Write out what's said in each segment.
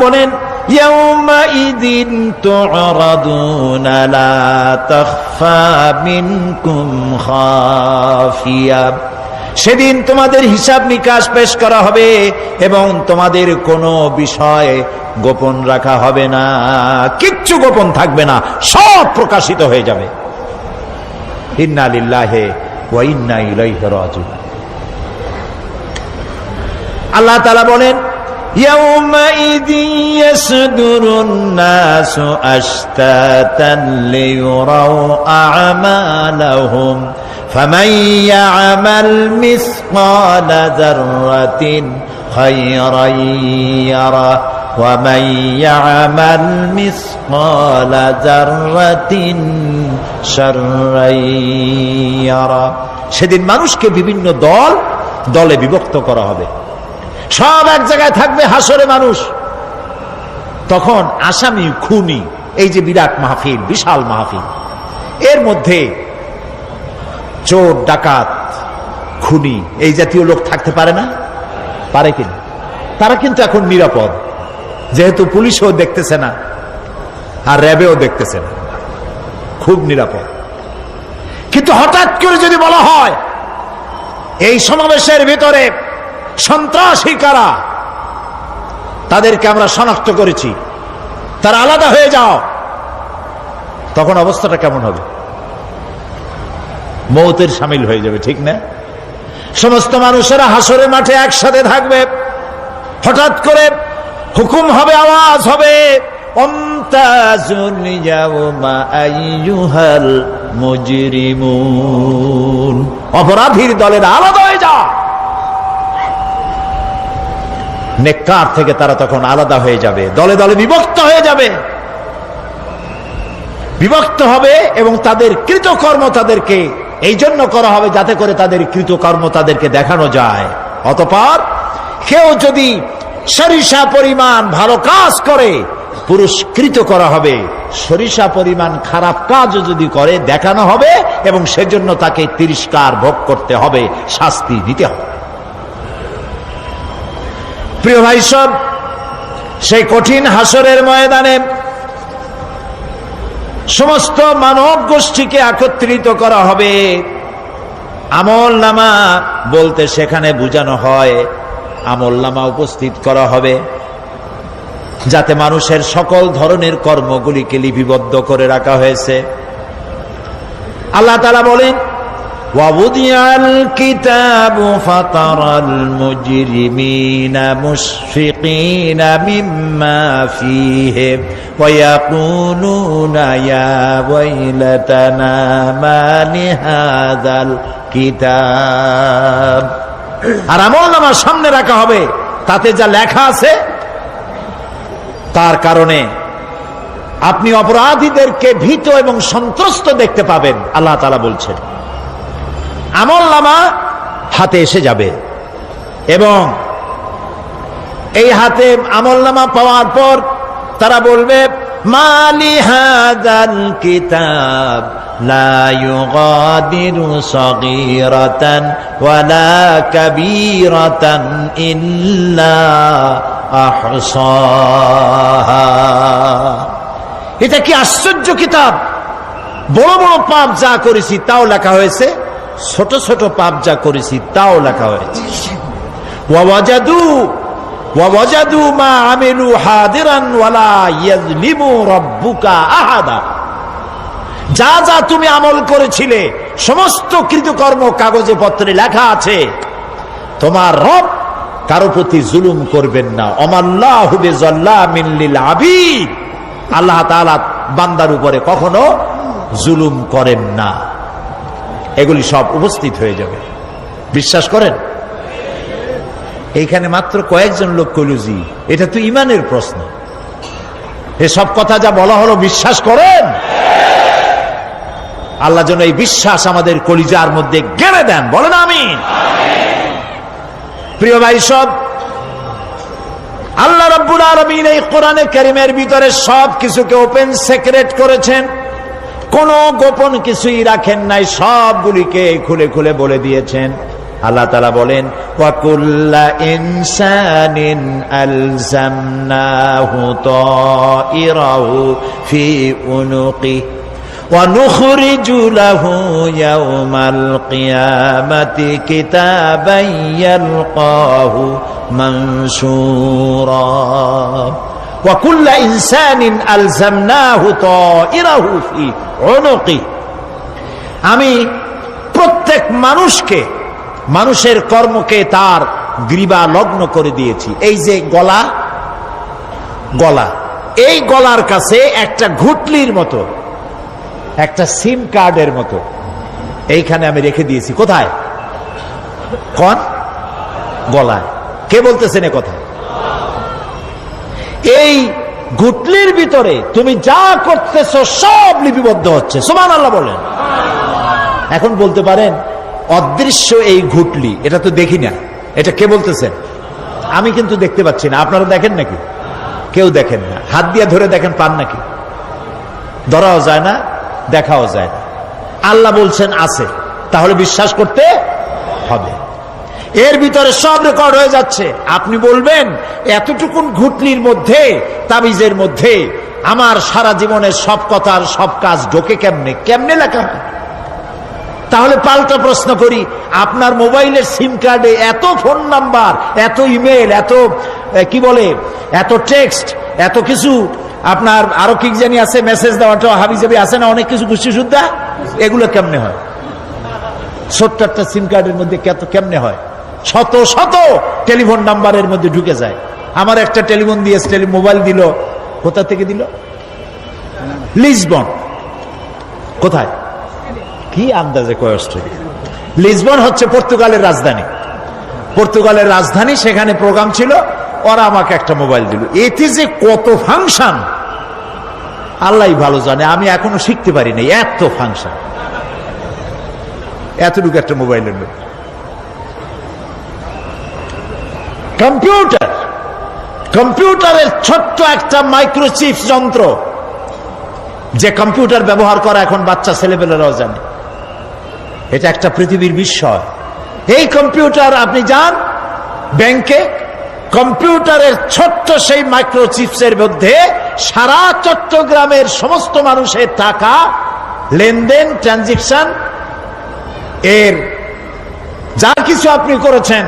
বলেন ইয়াউমাইযিন তু'রাদুনা লা তাখফা মিনকুম খাফিয়া, সেদিন তোমাদের হিসাব নিকাশ পেশ করা হবে এবং তোমাদের কোনো বিষয় গোপন রাখা হবে না, কিচ্ছু গোপন থাকবে না, সব প্রকাশিত হয়ে যাবে। ইন্না লিল্লাহি ওয়া ইন্না ইলাইহি রাজিউন। আল্লাহ তাআলা বলেন يومئذ يصدر الناس أشتاتا ليروا أعمالهم فمن يعمل مثقال ذرة خيرا يره ومن يعمل مثقال ذرة شرا يره। সেদিন মানুষকে বিভিন্ন দলে বিভক্ত করা হবে, সব এক জায়গায় থাকবে হাসরে মানুষ। তখন আসামি খুনি, এই যে বিরাট মাহফিল, বিশাল মাহফিল, এর মধ্যে চোর ডাকাত খুনি এই জাতীয় লোক থাকতে পারে না? পারে কিনা? তারা কিন্তু এখন নিরাপদ, যেহেতু পুলিশও দেখতেছে না আর র্যাবেও দেখতেছে না, খুব নিরাপদ। কিন্তু হঠাৎ করে যদি বলা হয় এই সমাবেশের ভিতরে সন্ত্রাসী কারা, তাদেরকে আমরা শনাক্ত করেছি, তারা আলাদা হয়ে যাও, তখন অবস্থাটা কেমন হবে? মৌতের শামিল হয়ে যাবে, ঠিক না? সমস্ত মানুষেরা হাসরের মাঠে একসাথে থাকবে, হঠাৎ করে হুকুম হবে, আওয়াজ হবে, আমতাজুল ইয়াওমা আইয়ুহাল মুজরিমুন, অপরাধীর দলেরা আলাদা হয়ে যাও। নেককার থেকে তারা তখন আলাদা হয়ে যাবে, দলে দলে বিভক্ত হয়ে যাবে, বিভক্ত হবে এবং তাদের কৃতকর্ম তাদেরকে এই জন্য করা হবে যাতে করে তাদের কৃতকর্ম তাদেরকে দেখানো যায়। অতঃপর কেউ যদি সরিষা পরিমাণ ভালো কাজ করে পুরস্কৃত করা হবে, সরিষা পরিমাণ খারাপ কাজও যদি করে দেখানো হবে এবং সেজন্য তাকে তিরস্কার ভোগ করতে হবে, শাস্তি দিতে হবে। প্রিয় ভাই সব, সেই কঠিন হাসরের ময়দানে সমস্ত মানব গোষ্ঠীকে একত্রিত করা হবে। আমলনামা বলতে সেখানে বোঝানো হয় আমলনামা উপস্থিত করা হবে, যাতে মানুষের সকল ধরনের কর্মগুলিকে লিপিবদ্ধ করে রাখা হয়েছে। আল্লাহ তাআলা বলেন وَوُضِعَ الْكِتَابُ فَتَرَى الْمُجْرِمِينَ مُشْفِقِينَ مِمَّا فِيهِ وَيَقُولُونَ يَا وَيْلَتَنَا مَا لِهَذَا الْكِتَابِ। আর আমলনামা সামনে রাখা হবে, তাতে যা লেখা আছে তার কারণে আপনি অপরাধীদেরকে ভীত এবং সন্ত্রস্ত দেখতে পাবেন। আল্লাহ তাআলা বলছেন আমলনামা হাতে এসে যাবে এবং এই হাতে আমলনামা পাওয়ার পর তারা বলবে মালি হাযাল কিতাব লা ইউগাদিরু সগীরাতান ওয়ালা কাবীরাতান ইল্লা আহসাহা। এটা কি আশ্চর্য কিতাব! বড় বড় পাপ যা করেছি তাও লেখা হয়েছে, ছোট ছোট পাপ যা করেছি তাও লেখা হয়েছে। ওয়াজাদু মা আমিলু হাদিরান ওয়ালা ইয়াযলিমু রাব্বুকা আহাদা। যা যা তুমি আমল করেছিলে সমস্ত কৃতকর্ম কাগজে পত্রে লেখা আছে। তোমার রব কারো প্রতি জুলুম করবেন না। ওমাল্লাহু বিযাল্লামিন লিল আবিদ। আল্লাহ তাআলা বান্দার উপরে কখনো জুলুম করেন না। এগুলি সব উপস্থিত হয়ে যাবে, বিশ্বাস করেন? এইখানে মাত্র কয়েকজন লোক কইল জি, এটা তো ইমানের প্রশ্ন। এসব কথা যা বলা হলো বিশ্বাস করেন? আল্লাহ যেন এই বিশ্বাস আমাদের কলিজার মধ্যে গেড়ে দেন, বলেন আমিন। প্রিয় ভাই সব, আল্লাহ রাব্বুল আলামিন এই কোরআনে কারীমের ভিতরে সব কিছুকে ওপেন সিক্রেট করেছেন, কোনো গোপন কিছুই রাখেন নাই, সবগুলিকে খুলে খুলে বলে দিয়েছেন। আল্লাহ তাআলা বলেন ওয়াকুল্লা ইনসানিন আলজামনাহু তাইরাহু ফি উনুকি ওয়া নুখরিজু লাহু ইয়াওমাল কিয়ামাতি কিতাবান ইয়ালকাহু মানশুরা ওয়া কুল্লা ইনসানিন আলজামনাহু তাইরাহু ফি উনুকি। আমি প্রত্যেক মানুষকে, মানুষের কর্মকে তার গ্রীবা লগ্ন করে দিয়েছি। এই যে গলা, গলা, এই গলার কাছে একটা ঘুটলির মতো, একটা সিম কার্ডের মতো এইখানে আমি রেখে দিয়েছি। কোথায়? কোন গলায়? কে বলতেছেন এ কথা? এই ঘুটলির ভিতরে তুমি যা করতেছো সব লিপিবদ্ধ হচ্ছে। সুবহানাল্লাহ বলেন। এখন বলতে পারেন অদৃশ্য এই ঘুটলি, এটা তো দেখি না, এটা কে বলতেছেন? আমি কিন্তু দেখতে পাচ্ছি না। আপনারা দেখেন নাকি? কেউ দেখেন না। হাত দিয়ে ধরে দেখেন, পান নাকি? ধরাও যায় না, দেখাও যায় না। আল্লাহ বলছেন আছে, তাহলে বিশ্বাস করতে হবে। এর ভিতরে সব রেকর্ড হয়ে যাচ্ছে। আপনি বলবেন এতটুকুন ঘুটলির মধ্যে, তাবিজের মধ্যে আমার সারা জীবনের সব কথার সব কাজ ঢোকে কেমনে? কেমনে লেখা হয়? তাহলে পাল্টা প্রশ্ন করি, আপনার মোবাইলের সিম কার্ডে এত ফোন নাম্বার, এত ইমেল, এত কি বলে, এত টেক্সট, এত কিছু, আপনার আরো কি জানি আছে, মেসেজ দেওয়াটা হাবিজাবি আছে না, অনেক কিছু গুষ্টি সুদ্ধা, এগুলো কেমনে হয়? ছোট্ট একটা সিম কার্ডের মধ্যে কেমনে হয়? শত শত টেলিফোন নাম্বারের মধ্যে ঢুকে যায়। আমার একটা টেলিফোন দিয়ে মোবাইল দিল, কোথা থেকে দিল? লিসবন। কোথায়? কি আন্দাজে কষ্ট। লিসবন হচ্ছে পর্তুগালের রাজধানী। পর্তুগালের রাজধানী, সেখানে প্রোগ্রাম ছিল, ওরা আমাকে একটা মোবাইল দিল। এতে যে কত ফাংশন আল্লাহ ভালো জানে, আমি এখনো শিখতে পারি নাই। এত ফাংশন, এতটুকু একটা মোবাইলের মধ্যে। কম্পিউটার, কম্পিউটারের ছোট্ট একটা মাইক্রোচিপ যন্ত্র, যে কম্পিউটার ব্যবহার করা এখন বাচ্চা ছেলেপেলেরাও জানে। এটা একটা পৃথিবীর বিস্ময়। এই কম্পিউটার, আপনি যান ব্যাংকে, কম্পিউটারের ছোট্ট সেই মাইক্রোচিপসের মধ্যে সারা চট্টগ্রামের সমস্ত মানুষের টাকা লেনদেন, ট্রানজেকশন, এর যা কিছু আপনি করেছেন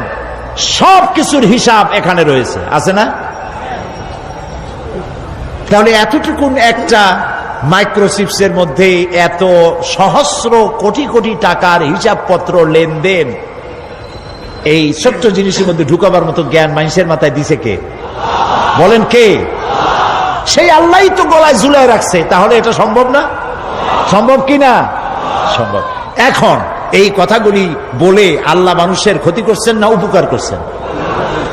সব কিছুর হিসাব এখানে রয়েছে, আছে না? তাহলে এতটুকুন একটা মাইক্রোচিপসের মধ্যে এত সহস্র কোটি কোটি টাকার হিসাবপত্র, লেনদেন, এই ছোট্ট জিনিসের মধ্যে ঢুকাবার মতো জ্ঞান মানুষের মাথায় দিছে কে? বলেন কে? সেই আল্লাহই তো গলায় ঝুলায় রাখছে। তাহলে এটা সম্ভব না? সম্ভব কি না? সম্ভব। এখন এই কথাগুলি বলে আল্লাহ মানুষের ক্ষতি করছেন না উপকার করছেন?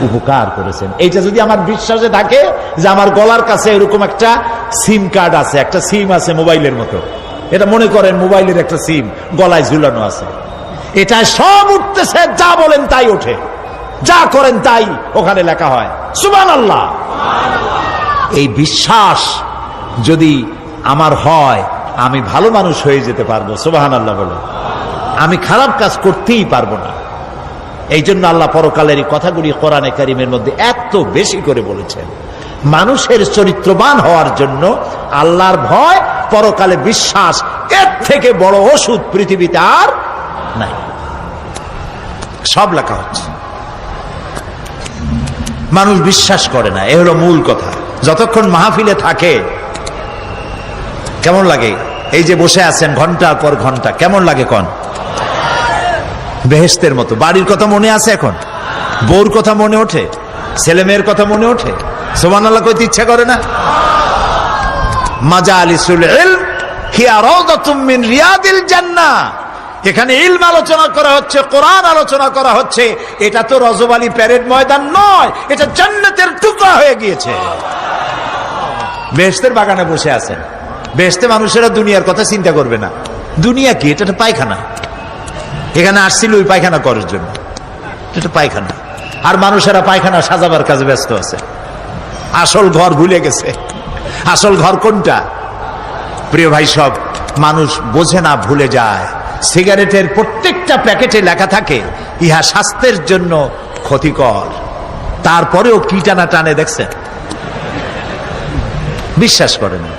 উপকার করেছেন। এইটা যদি আমার বিশ্বাসে থাকে যে আমার গলার কাছে এরকম একটা সিম কার্ড আছে, একটা সিম আছে মোবাইলের মতো, এটা মনে করেন মোবাইলের একটা সিম গলায় ঝুলানো আছে, এটা সব উঠতেছে, যা বলেন তাই ওঠে, যা করেন তাই ওখানে লেখা হয়। সুবহানাল্লাহ। এই বিশ্বাস যদি আমার হয়, আমি ভালো মানুষ হয়ে যেতে পারবো। সুবহানাল্লাহ বলে। আমি খারাপ কাজ করতেই পারবো না। এই জন্য আল্লাহ পরকালের এই কথাগুলি কোরআনে কারীমের মধ্যে এত বেশি করে বলেছেন। মানুষের চরিত্রবান হওয়ার জন্য আল্লাহর ভয়, পরকালে বিশ্বাস, এর থেকে বড় ওষুধ পৃথিবীতে আর নাই। সব লেখা হচ্ছে। মানুষ বিশ্বাস করে না, এ হলো মূল কথা। যতক্ষণ মাহফিলে থাকে কেমন লাগে? এই যে বসে আছেন ঘন্টার পর ঘন্টা, কেমন লাগে? কোন বেহেশতের মতো। বাড়ির কথা মনে আছে? এখন বউর কথা মনে ওঠে? ছেলে মেয়ের কথা মনে ওঠে? সুবহানাল্লাহ কইতে ইচ্ছা করে না? মাজালিসুল ইলম হিয়া রাউদাতুম মিন রিয়াদিল জান্নাহ। এখানে ইলম আলোচনা করা হচ্ছে, কোরআন আলোচনা করা হচ্ছে। এটা তো রজবালি প্যারেড ময়দান নয়, এটা জান্নাতের টুকরা হয়ে গিয়েছে। বেহেশতের বাগানে বসে আছেন। বেহেশতে মানুষেরা দুনিয়ার কথা চিন্তা করবে না। দুনিয়া কি? এটা একটা পায়খানা। এখানে আসছিল ওই পায়খানা করার জন্য, এটা পায়খানা। আর মানুষেরা পায়খানা সাজাবার কাজে ব্যস্ত আছে, আসল ঘর ভুলে গেছে। আসল ঘর কোনটা? প্রিয় ভাই, সব মানুষ বোঝে না, ভুলে যায়। সিগারেটের প্রত্যেকটা প্যাকেটে লেখা থাকে ইহা স্বাস্থ্যের জন্য ক্ষতিকর। তারপরেও কি টানা টানে দেখছেন, বিশ্বাস করেন না,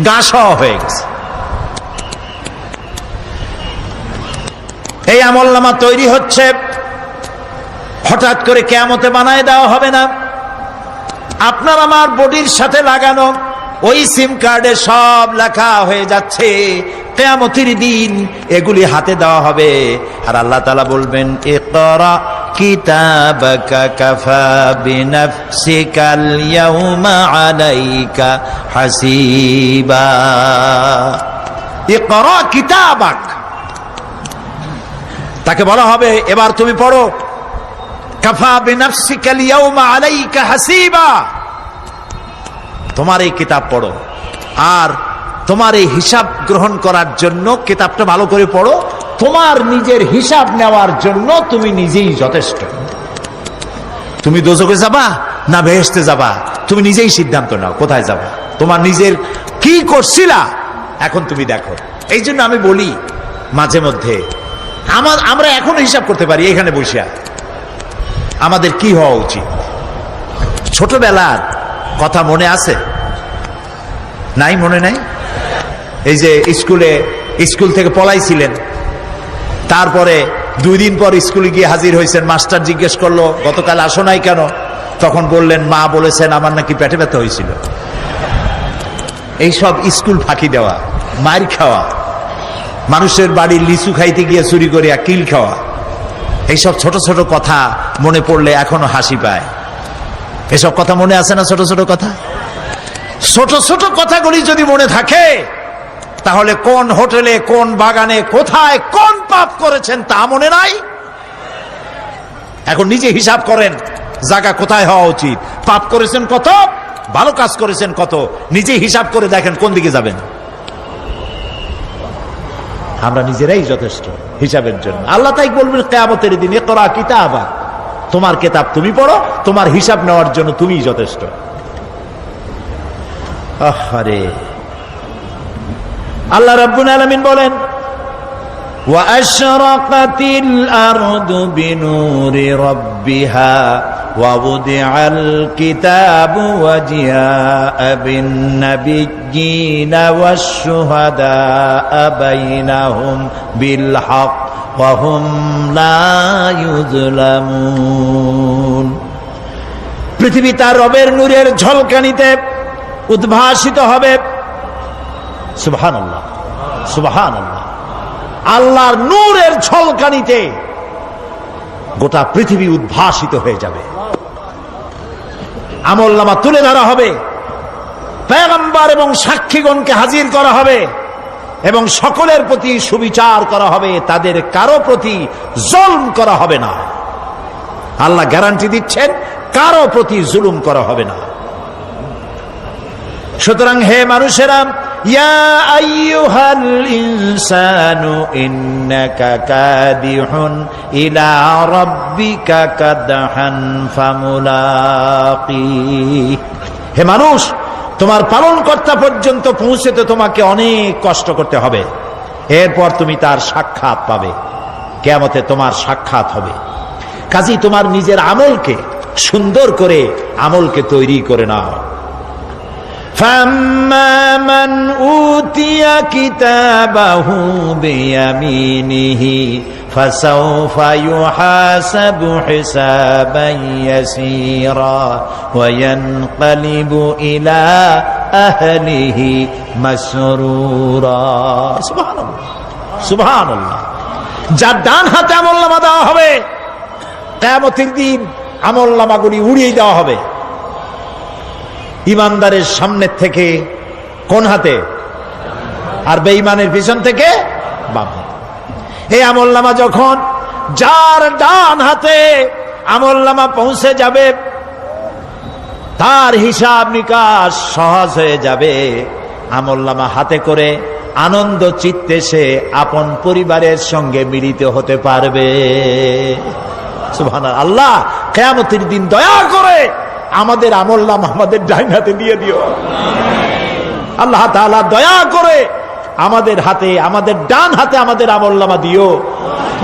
গা সওয়া হয়ে গেছে। এই আমলনামা তৈরি হচ্ছে, হঠাৎ করে কিয়ামতে বানায় দেওয়া হবে না। আপনার আমার বডির সাথে লাগানো ওই সিম কার্ডে সব লেখা হয়ে যাচ্ছে, কিয়ামতের দিন এগুলি হাতে দেওয়া হবে। আর আল্লাহ তাআলা বলবেন, ইকরা কিতাবাকা কাফা বিনাফসিকাল ইয়াউমা আলাইকা হাসিবা। ইকরা কিতাবাক, তাকে বলা হবে এবার তুমি পড়ো। কাফা বিনাফসিকাল ইয়াউমা আলাইকা হাসিবা, তোমার এই কিতাব পড়ো, আর তোমার এই হিসাব গ্রহণ করার জন্য কিতাবটা ভালো করে পড়ো। তোমার নিজের হিসাব নেওয়ার জন্য তুমি নিজেই যথেষ্ট। তুমি দোজখে যাবা না বেহেশতে যাবা, তুমি নিজেই সিদ্ধান্ত নাও কোথায় যাবা। তোমার নিজের কি করছিলা এখন তুমি দেখো। এই জন্য আমি বলি মাঝে মধ্যে আমরা এখন হিসাব করতে পারি এখানে বসে আমাদের কি হওয়া উচিত। ছোটবেলার কথা মনে আছে? নাই, মনে নাই? এই যে স্কুল থেকে পলাইছিলেন, তারপরে 2 দিন পর স্কুলে গিয়ে হাজির হয়েছেন, মাস্টার জিজ্ঞেস করলো গতকাল আসো নাই কেন? তখন বললেন মা বলেছেন আমার নাকি পেটে ব্যথা হয়েছিল। এইসব স্কুল ফাঁকি দেওয়া, মার খাওয়া, মানুষের বাড়ির লিচু খাইতে গিয়ে চুরি করিয়া কিল খাওয়া, এইসব ছোট ছোট কথা মনে পড়লে এখনো হাসি পায়। এসব কথা মনে আছে না? ছোট ছোট কথা, ছোট ছোট কথাগুলি যদি মনে থাকে তাহলে কোন হোটেলে, কোন বাগানে, কোথায় কোন পাপ করেছেন তা মনে নাই। এখন নিজে হিসাব করেন জায়গা কোথায় হওয়া উচিত, পাপ করেছেন কত, ভালো কাজ করেছেন কত, নিজে হিসাব করে দেখেন কোন দিকে যাবেন। আমরা নিজেরাই যথেষ্ট হিসাবের জন্য। আল্লাহ তাই বলবেন কিয়ামতের দিন, ইকরা কিতাবা, তোমার কিতাব তুমি পড়ো, তোমার হিসাব নেওয়ার জন্য তুমিই যথেষ্ট। আহারে, আল্লাহ রাব্বুল আলামিন বলেন, ওয়া আশরাকাতিল আরদু বিনুরি রাব্বিহা ওয়া wudi'al কিতাবু ওয়া জিআ'a বিন নাবিয়্যিনা ওয়াশ শুহাদা'a বাইনাহুম বিল হক ওয়া হুম লা ইউযলামুন। পৃথিবী তার রবের নূরের ঝলকানিতে উদ্ভাসিত হবে। সুবহানাল্লাহ, সুবহানাল্লাহ। আল্লাহর নূরের ঝলকানিতে গোটা পৃথিবী উদ্ভাসিত হয়ে যাবে। আমলনামা তুলে ধরা হবে, পয়গম্বর এবং সাক্ষীগণকে হাজির করা হবে এবং সকলের প্রতি সুবিচার করা হবে, তাদের কারো প্রতি জুলুম করা হবে না। আল্লাহ গ্যারান্টি দিচ্ছেন কারো প্রতি জুলুম করা হবে না। সুতরাং হে মানুষেরা, ইয়া আইয়ুহাল ইনসানু ইন্নাকা কাদিহুন ইলা রাব্বিকা কাদহান ফামুলাকি। হে মানুষ, তোমার পালনকর্তা পর্যন্ত পৌঁছতে তোমাকে অনেক কষ্ট করতে হবে, এরপর তুমি তার সাক্ষাৎ পাবে। কিয়ামতে তোমার সাক্ষাৎ হবে। কাজেই তোমার নিজের আমলকে সুন্দর করে আমলকে তৈরি করে নাও। فَأَمَّا مَنْ أُوتِيَ كِتَابَهُ بِيَمِينِهِ فَسَوْفَ يُحَاسَبُ حِسَابًا يَسِيرًا وَيَنْقَلِبُ إِلَى أَهْلِهِ مَسْرُورًا। সুবহানাল্লাহ, সুবহানাল্লাহ। যার ডান হাতে আমলনামা দেওয়া হবে, কিয়ামতের দিন আমলনামাগুলি উড়িয়ে দেওয়া হবে। ইমানদারের সামনের থেকে কোন হাতে, আর বেঈমানের পিছন থেকে বাম হাতে। এই আমলনামা যখন যার ডান হাতে আমলনামা পৌঁছে যাবে, তার হিসাব নিকাশ সহজ হয়ে যাবে। আমলনামা হাতে করে আনন্দ চিত্তে সে আপন পরিবারের সঙ্গে মিলিত হতে পারবে। সুবহানাল্লাহ। আল্লাহ কিয়ামতের দিন দয়া করে আমাদের আমলনামা আমাদের ডান হাতে দিয়ে দিও। আল্লাহ তাআলা দয়া করে আমাদের হাতে, আমাদের ডান হাতে আমাদের আমলনামা দিও।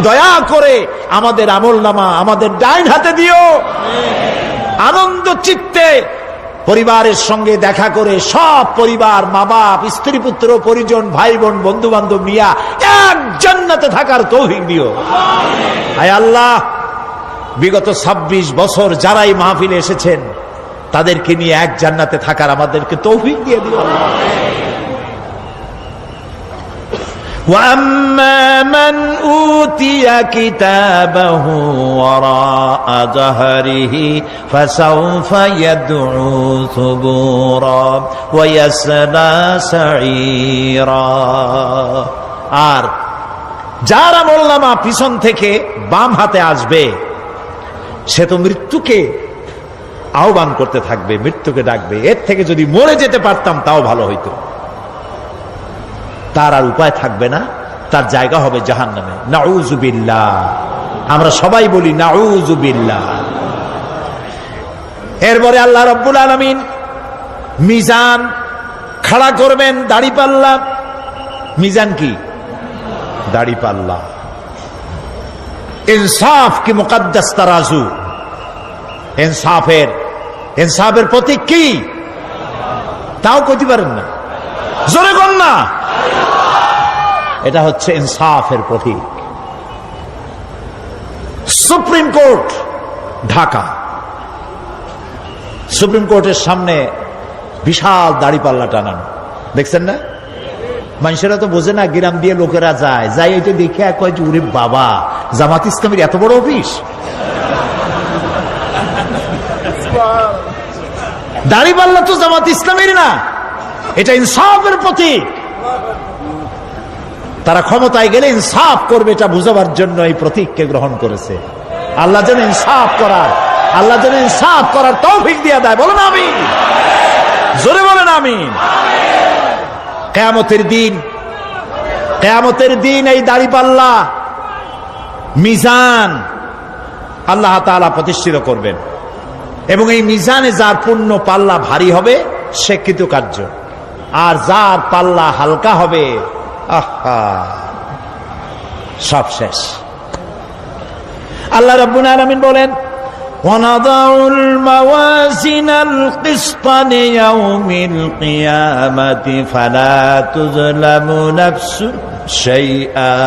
দয়া করে আমাদের আমলনামা আমাদের ডাইন হাতে দিও। আনন্দ চিত্তে পরিবারের সঙ্গে দেখা করে সব পরিবার, মা বাপ, স্ত্রী পুত্র পরিজন, ভাই বোন, বন্ধু বান্ধব নিয়া এক জান্নাতে থাকার তৌফিক দিও। আয় আল্লাহ, বিগত 26 বছর যারাই মাহফিলে এসেছেন তাদেরকে নিয়ে এক জান্নাতে থাকার আমাদেরকে তৌফিক দিয়ে দিও। وَأَمَّا مَنْ أُوتِيَ كِتَابَهُ وَرَاءَ ظَهْرِهِ فَسَوْفَ يَدْعُو ثُبُورًا وَيَصْلَى سَعِيرًا। আর যার আমলনামা পিছন থেকে বাম হাতে আসবে সে তো মৃত্যুকে আহ্বান করতে থাকবে, মৃত্যুকে ডাকবে। এর থেকে যদি মরে যেতে পারতাম তাও ভালো হইতো। তার আর উপায় থাকবে না, তার জায়গা হবে জাহান্নামে। নাউযুবিল্লাহ। আমরা সবাই বলি নাউযুবিল্লাহ। এরপরে আল্লাহ রাব্বুল আলামিন মিজান খাড়া করবেন, দাড়িপাল্লা। মিজান কি? দাড়িপাল্লা। ইনসাফ কি মুকদ্দাস তারাজু। ইনসাফের প্রতীক কি? তাও কইতে পারেন না, জোরে কোন না। এটা হচ্ছে ইনসাফের প্রতীক। সুপ্রিম কোর্ট ঢাকা, সুপ্রিম কোর্টের সামনে বিশাল দাড়িপাল্লা টানানো, দেখছেন না? মানুষেরা তো বোঝে না, গ্রাম দিয়ে লোকেরা যায়, যাই এটা দেখে কয় যে ওরে বাবা, জামাত ইসলামের এত বড় অফিস। দাড়িপাল্লা তো জামাত ইসলামের না, এটা ইনসাফের প্রতীক। তারা ক্ষমতায় গেলে ইনসাফ করবে এটা বুঝাবার জন্য এই প্রতীককে গ্রহণ করেছে। আল্লাহ যেন ইনসাফ করার তৌফিক দিয়ে দেয়। বলেন আমিন, জোরে বলেন আমিন। কিয়ামতের দিন এই দাড়িপাল্লা মিজান আল্লাহ তাআলা প্রতিষ্ঠিত করবেন, এবং এই মিজানে যার পুণ্য পাল্লা ভারী হবে সে কৃতকার্য, আর যার পাল্লা হালকা হবে আহা সব শেষ। আল্লাহ রাব্বুল আলামিন বলেন, وَنَضَعُ الْمَوَازِينَ الْقِسْطَ لِيَوْمِ الْقِيَامَةِ فَلَا تُظْلَمُ نَفْسٌ شَيْئًا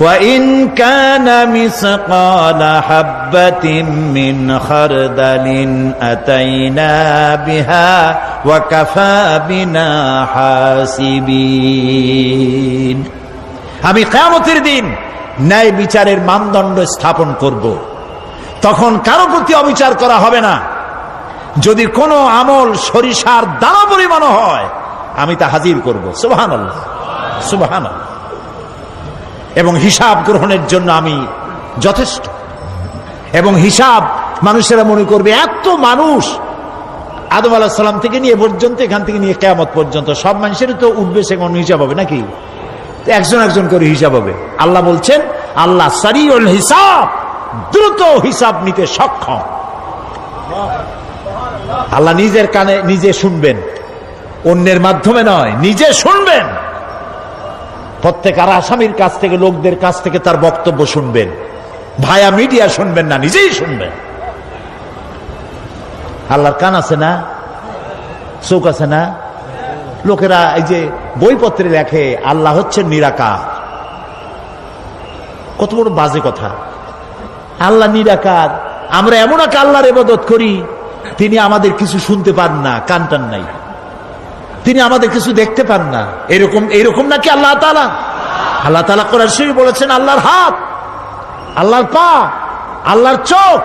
وَإِنْ كَانَ مِثْقَالَ حَبَّةٍ مِّنْ خَرْدَلٍ أَتَيْنَا بِهَا وَكَفَى بِنَا حَاسِبِينَ। আমি কিয়ামতের দিন ন্যায় বিচারের মানদণ্ড স্থাপন করব। তখন কারো প্রতি অবিচার করা হবে না। যদি কোনো আমল সরিষার দানা পরিমাণ হয় আমি তা হাজির করব। সুবহানাল্লাহ, সুবহানাল্লাহ। এবং হিসাব গ্রহণের জন্য আমি যথেষ্ট। এবং হিসাব মানুষেরা মনে করবে এত মানুষ, আদম আলাইহিস সালাম থেকে নিয়ে পর্যন্ত, এখান থেকে নিয়ে কিয়ামত পর্যন্ত সব মানুষের তো উঠবে সে কোন হিসাব হবে নাকি? একজন একজন করে হিসাব হবে। আল্লাহ বলছেন, আল্লাহ সারিউল হিসাব, দ্রুত হিসাব নিতে সক্ষম। আল্লাহ নিজের কানে নিজে শুনবেন, অন্যের মাধ্যমে নয়, নিজে শুনবেন। প্রত্যেক আর আসামির কাছ থেকে, লোকদের কাছ থেকে তার বক্তব্য শুনবেন, ভায়া মিডিয়া শুনবেন না, নিজেই শুনবেন। আল্লাহর কান আছে না, চোখ আছে না? লোকেরা এই যে বইপত্রে লেখে আল্লাহ হচ্ছেন নিরাকার, কত বড় বাজে কথা। আল্লাহ নিরাকার, আমরা এমন এক আল্লাহর ইবাদত করি তিনি আমাদের কিছু শুনতে পান না, কান টান নাই, তিনি আমাদের কিছু দেখতে পান না। এরকম নাকি আল্লাহ তাআলা? আল্লাহ তাআলা কোরআন শরীফে বলেছেন আল্লাহর হাত, আল্লাহর পা, আল্লাহর চোখ,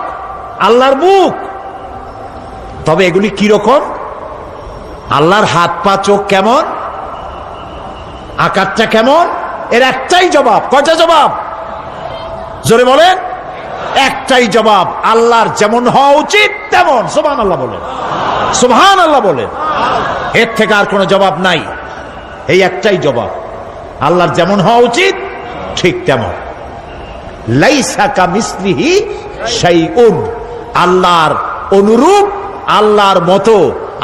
আল্লাহর মুখ। তবে এগুলি কি রকম? আল্লাহর হাত, পা, চোখ কেমন, আকারটা কেমন? এর একটাই জবাব। কয়টা জবাব? জোরে বলেন। একটাই জবাব, আল্লাহর যেমন হওয়া উচিত তেমন। সুবহানাল্লাহ বলেন, সুবহানাল্লাহ বলেন। এর থেকে আর কোনো জবাব নাই, এই একটাই জবাব, আল্লাহর যেমন হওয়া উচিত ঠিক তেমন। লাইসা কামিসলিহি শাইউন, আল্লাহর অনুরূপ, আল্লাহর মতো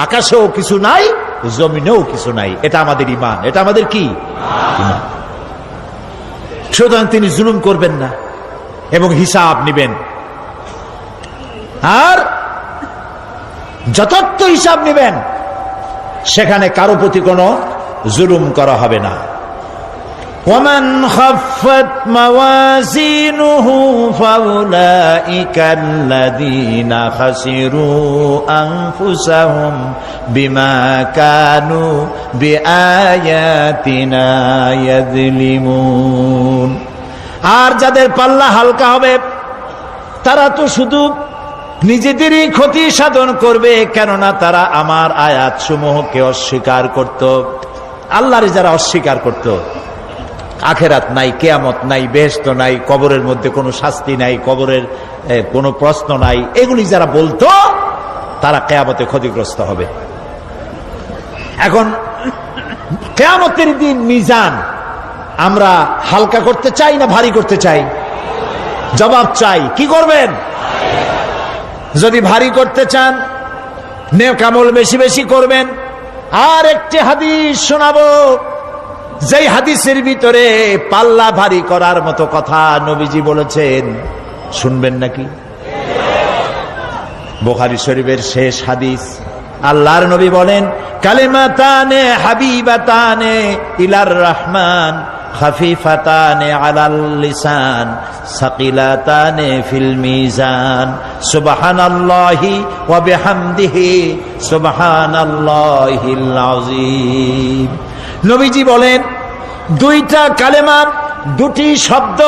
আকাশেও কিছু নাই, জমিনেও কিছু নাই। এটা আমাদের ঈমান, এটা আমাদের কি? ঈমান। সুতরাং তিনি জুলুম করবেন না, এবং হিসাব নিবেন। আর যথার্থ হিসাব নিবেন, সেখানে কারো প্রতি কোনো জুলুম করা হবে না। ومن خفت موازينه فأولئك الذين خسروا أنفسهم بما كانوا بآياتنا يظلمون। আর যাদের পাল্লা হালকা হবে তারা তো শুধু নিজেদেরই ক্ষতি সাধন করবে, কেননা তারা আমার আয়াত সমূহকে অস্বীকার করত। আল্লাহর যারা অস্বীকার করত, আখেরাত নাই, কিয়ামত নাই, বেহেশত নাই, কবরের মধ্যে কোনো শাস্তি নাই, কবরের কোনো প্রশ্ন নাই, এগুলি যারা বলতো তারা কিয়ামতে ক্ষতিগ্রস্ত হবে। এখন কিয়ামতের দিন মিজান আমরা হালকা করতে চাই না ভারী করতে চাই? জবাব চাই। কি করবেন? যদি ভারী করতে চান নেক আমল বেশি বেশি করবেন। আর একটি হাদিস শোনাবো, যেই হাদিসের ভিতরে পাল্লা ভারী করার মতো কথা নবীজি বলেছেন। শুনবেন নাকি? বুখারী শরীফের শেষ হাদিস। আল্লাহর নবী বলেন, কালিমাতানে হাবিবাতানে ইলার রহমান খাফিফাতানে আলাল লিসান সাকিলাতানে ফিল মিজান সুবহানাল্লাহি ওয়া বিহামদিহি সুবহানাল্লাহিল আযীম। নবীজি বলেন, দুইটা কালেমা, দুটি শব্দ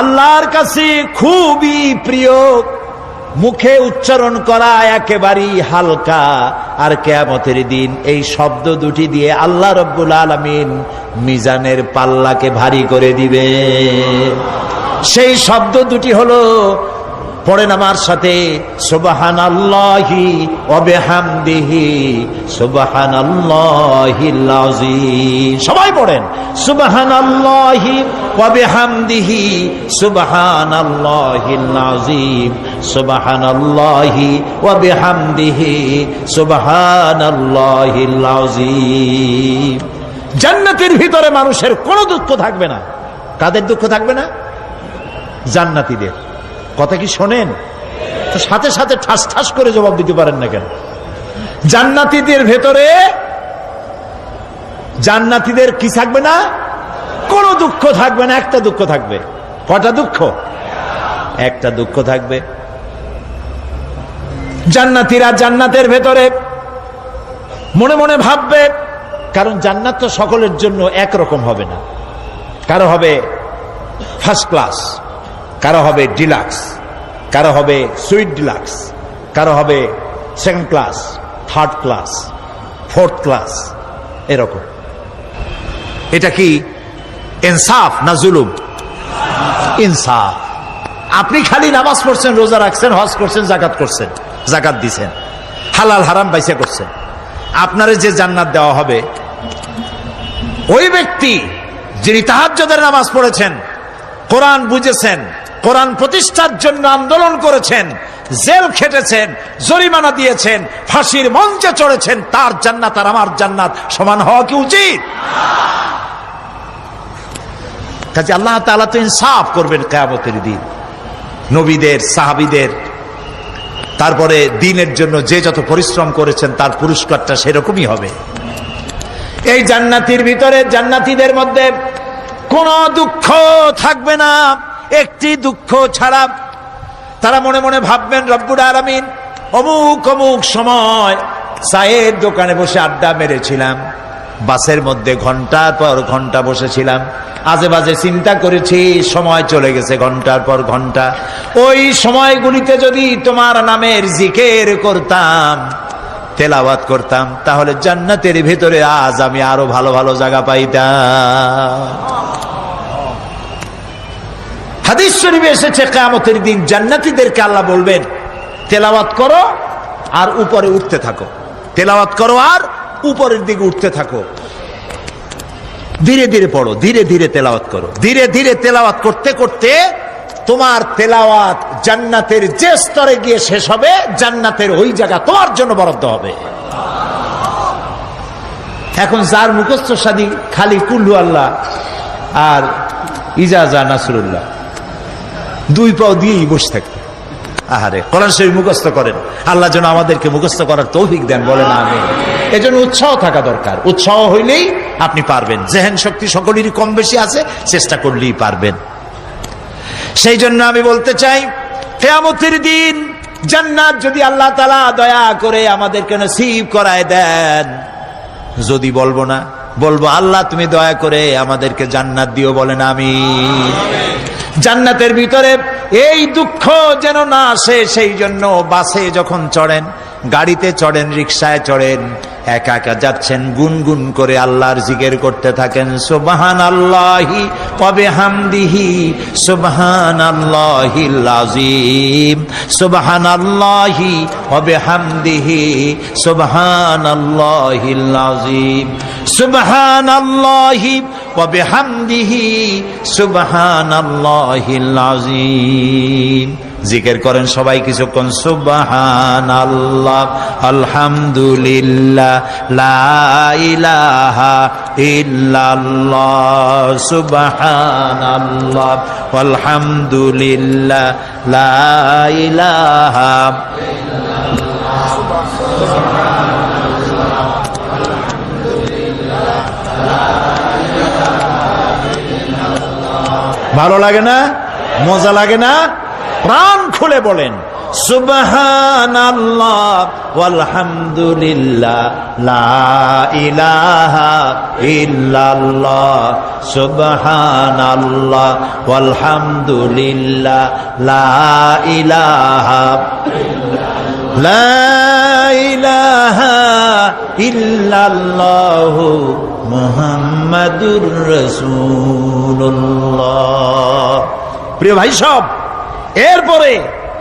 আল্লাহর কাছে খুবই প্রিয়, মুখে উচ্চারণ করা একেবারেই হালকা। আর কিয়ামতের দিন এই শব্দ দুটি দিয়ে আল্লাহ রাব্বুল আলামিন মিজানের পাল্লাকে ভারী করে দিবে। সেই শব্দ দুটি হলো, পড়েন আমার সাথে, সুবহানাল্লাহি ওয়া বিহামদিহি সুবহানাল্লাহিল আযীম। সবাই পড়েন, সুবহানাল্লাহি ওয়া বিহামদিহি সুবহানাল্লাহিল আযীম সুবহানাল্লাহি ওয়া বিহামদিহি সুবহানাল্লাহিল আযীম। জান্নাতের ভিতরে মানুষের কোনো দুঃখ থাকবে না। কাদের দুঃখ থাকবে না? জান্নাতীদের। কথা কি শোনেন? তো সাথে সাথে ঠাস ঠাস করে জবাব দিতে পারেন না কেন? জান্নাতীদের ভেতরে জান্নাতীদের কি থাকবে না? কোনো দুঃখ থাকবে না। একটা দুঃখ থাকবে। কটা দুঃখ? একটা দুঃখ থাকবে। জান্নাতীরা জান্নাতের ভেতরে মনে মনে ভাববে, কারণ জান্নাত তো সকলের জন্য একরকম হবে না। কারো হবে ফার্স্ট ক্লাস, কারো হবে ডিলাক্স, কারো হবে সুইট ডিলাক্স, কারো হবে second class, third class, fourth class, এরকম। এটা কি ইনসাফ না জুলুম? ইনসাফ। আপনি খালি নামাজ পড়ছেন, রোজা রাখছেন, হজ করছেন, জাকাত করছেন, জাকাত দিছেন, হালাল হারাম বাইসা করছেন, আপনারে যে জান্নাত দেওয়া হবে, ওই ব্যক্তি যিনি তাহাজ্জুদের নামাজ পড়েছেন, কোরআন বুঝেছেন, কোরআন প্রতিষ্ঠার জন্য আন্দোলন করেছেন, জেল খেটেছেন, জরিমানা দিয়েছেন, ফাঁসির মঞ্চে চড়েছেন, তার জান্নাত আর আমার জান্নাত সমান হওয়া কি উচিত? কাজে আল্লাহ তাআলা তো ইনসাফ করবেন কিয়ামতের দিন। নবীদের, সাহাবীদের, তারপরে দ্বীনের জন্য যে যত পরিশ্রম করেছেন তার পুরস্কারটা সেরকমই হবে। এই জান্নাতের ভিতরে জান্নাতীদের মধ্যে কোনো দুঃখ থাকবে না, একটি দুঃখ ছাড়া। তারা মনে মনে ভাববেন, রব্বুল আলামিন, অমুক অমুক সময় চায়ের দোকানে বসে আড্ডা মেরেছিলাম, বাসের মধ্যে ঘন্টার পর ঘন্টা বসেছিলাম, আজে বাজে চিন্তা করেছি, সময় চলে গেছে ঘন্টার পর ঘন্টা। ওই সময়গুলিতে যদি তোমার নামের জিকির করতাম, তেলাওয়াত করতাম, তাহলে জান্নাতের ভিতরে আজ আমি আরো ভালো ভালো জায়গা পাইতাম। হাদিস শরীফে এসেছে, কিয়ামতের দিন জান্নাতীদেরকে আল্লাহ বলবেন, তেলাওয়াত করো আর উপরে উঠতে থাকো, তেলাওয়াত করো আর উপরের দিকে উঠতে থাকো, ধীরে ধীরে পড়ো, ধীরে ধীরে তেলাওয়াত করো। ধীরে ধীরে তেলাওয়াত করতে করতে তোমার তেলাওয়াত জান্নাতের যে স্তরে গিয়ে শেষ হবে, জান্নাতের ওই জায়গা তোমার জন্য বরাদ্দ হবে। এখন যার মুখস্থ সাদি খালি কুল্লু আল্লাহ আর ইজাজা নাসরুল্লাহ, দুই পাও দিয়েই বসে থাকতে। আহারে, কোরআন শরীফ মুখস্থ করেন, আল্লাহ যেন আমাদেরকে মুখস্থ করার তৌফিক দেন, বলেন আমিন। এজন্য উৎসাহ থাকা দরকার, উৎসাহ হইলেই আপনি পারবেন। জেহেন শক্তি সকলেরই কম বেশি আছে, চেষ্টা করলেই পারবেন। সেই জন্য আমি বলতে চাই, কিয়ামতের দিন জান্নাত যদি আল্লাহ তাআলা দয়া করে আমাদেরকে নসিব করায় দেন, যদি বলবো না, বলবো আল্লাহ তুমি দয়া করে আমাদেরকে জান্নাত দিও, বলেন আমিন। জান্নাতের ভিতরে এই দুঃখ যেন না আসে, সেই জন্য বাসে যখন চড়েন, গাড়িতে চড়েন, রিকশায় চড়েন, একা একা যাচ্ছেন, গুনগুন করে আল্লাহর জিকির করতে থাকেন। সুবহানাল্লাহি ওয়া বিহামদিহি সুবহানাল্লাহিল আযীম, সুবহানাল্লাহি ওয়া বিহামদিহি সুবহানাল্লাহিল আযীম, সুবহানাল্লাহি ওয়া বিহামদিহি সুবহানাল্লাহিল আযীম। জিকির করেন সবাই কিছুক্ষণ, সুবহানাল্লাহ, আলহামদুলিল্লাহ, লা ইলাহা ইল্লাল্লাহ, সুবহানাল্লাহ, আলহামদুলিল্লাহ, লা ইলাহা ভালো লাগে না? মজা লাগে না? প্রাণ খুলে বলেন সুবহানাল্লাহ ওয়ালহামদুলিল্লাহ, লা ইলাহা ইল্লাল্লাহ, সুবহানাল্লাহ ওয়ালহামদুলিল্লাহ, লা ইলাহা ইল্লাল্লাহ, মুহাম্মাদুর রাসূলুল্লাহ। প্রিয় ভাই সব, এরপরে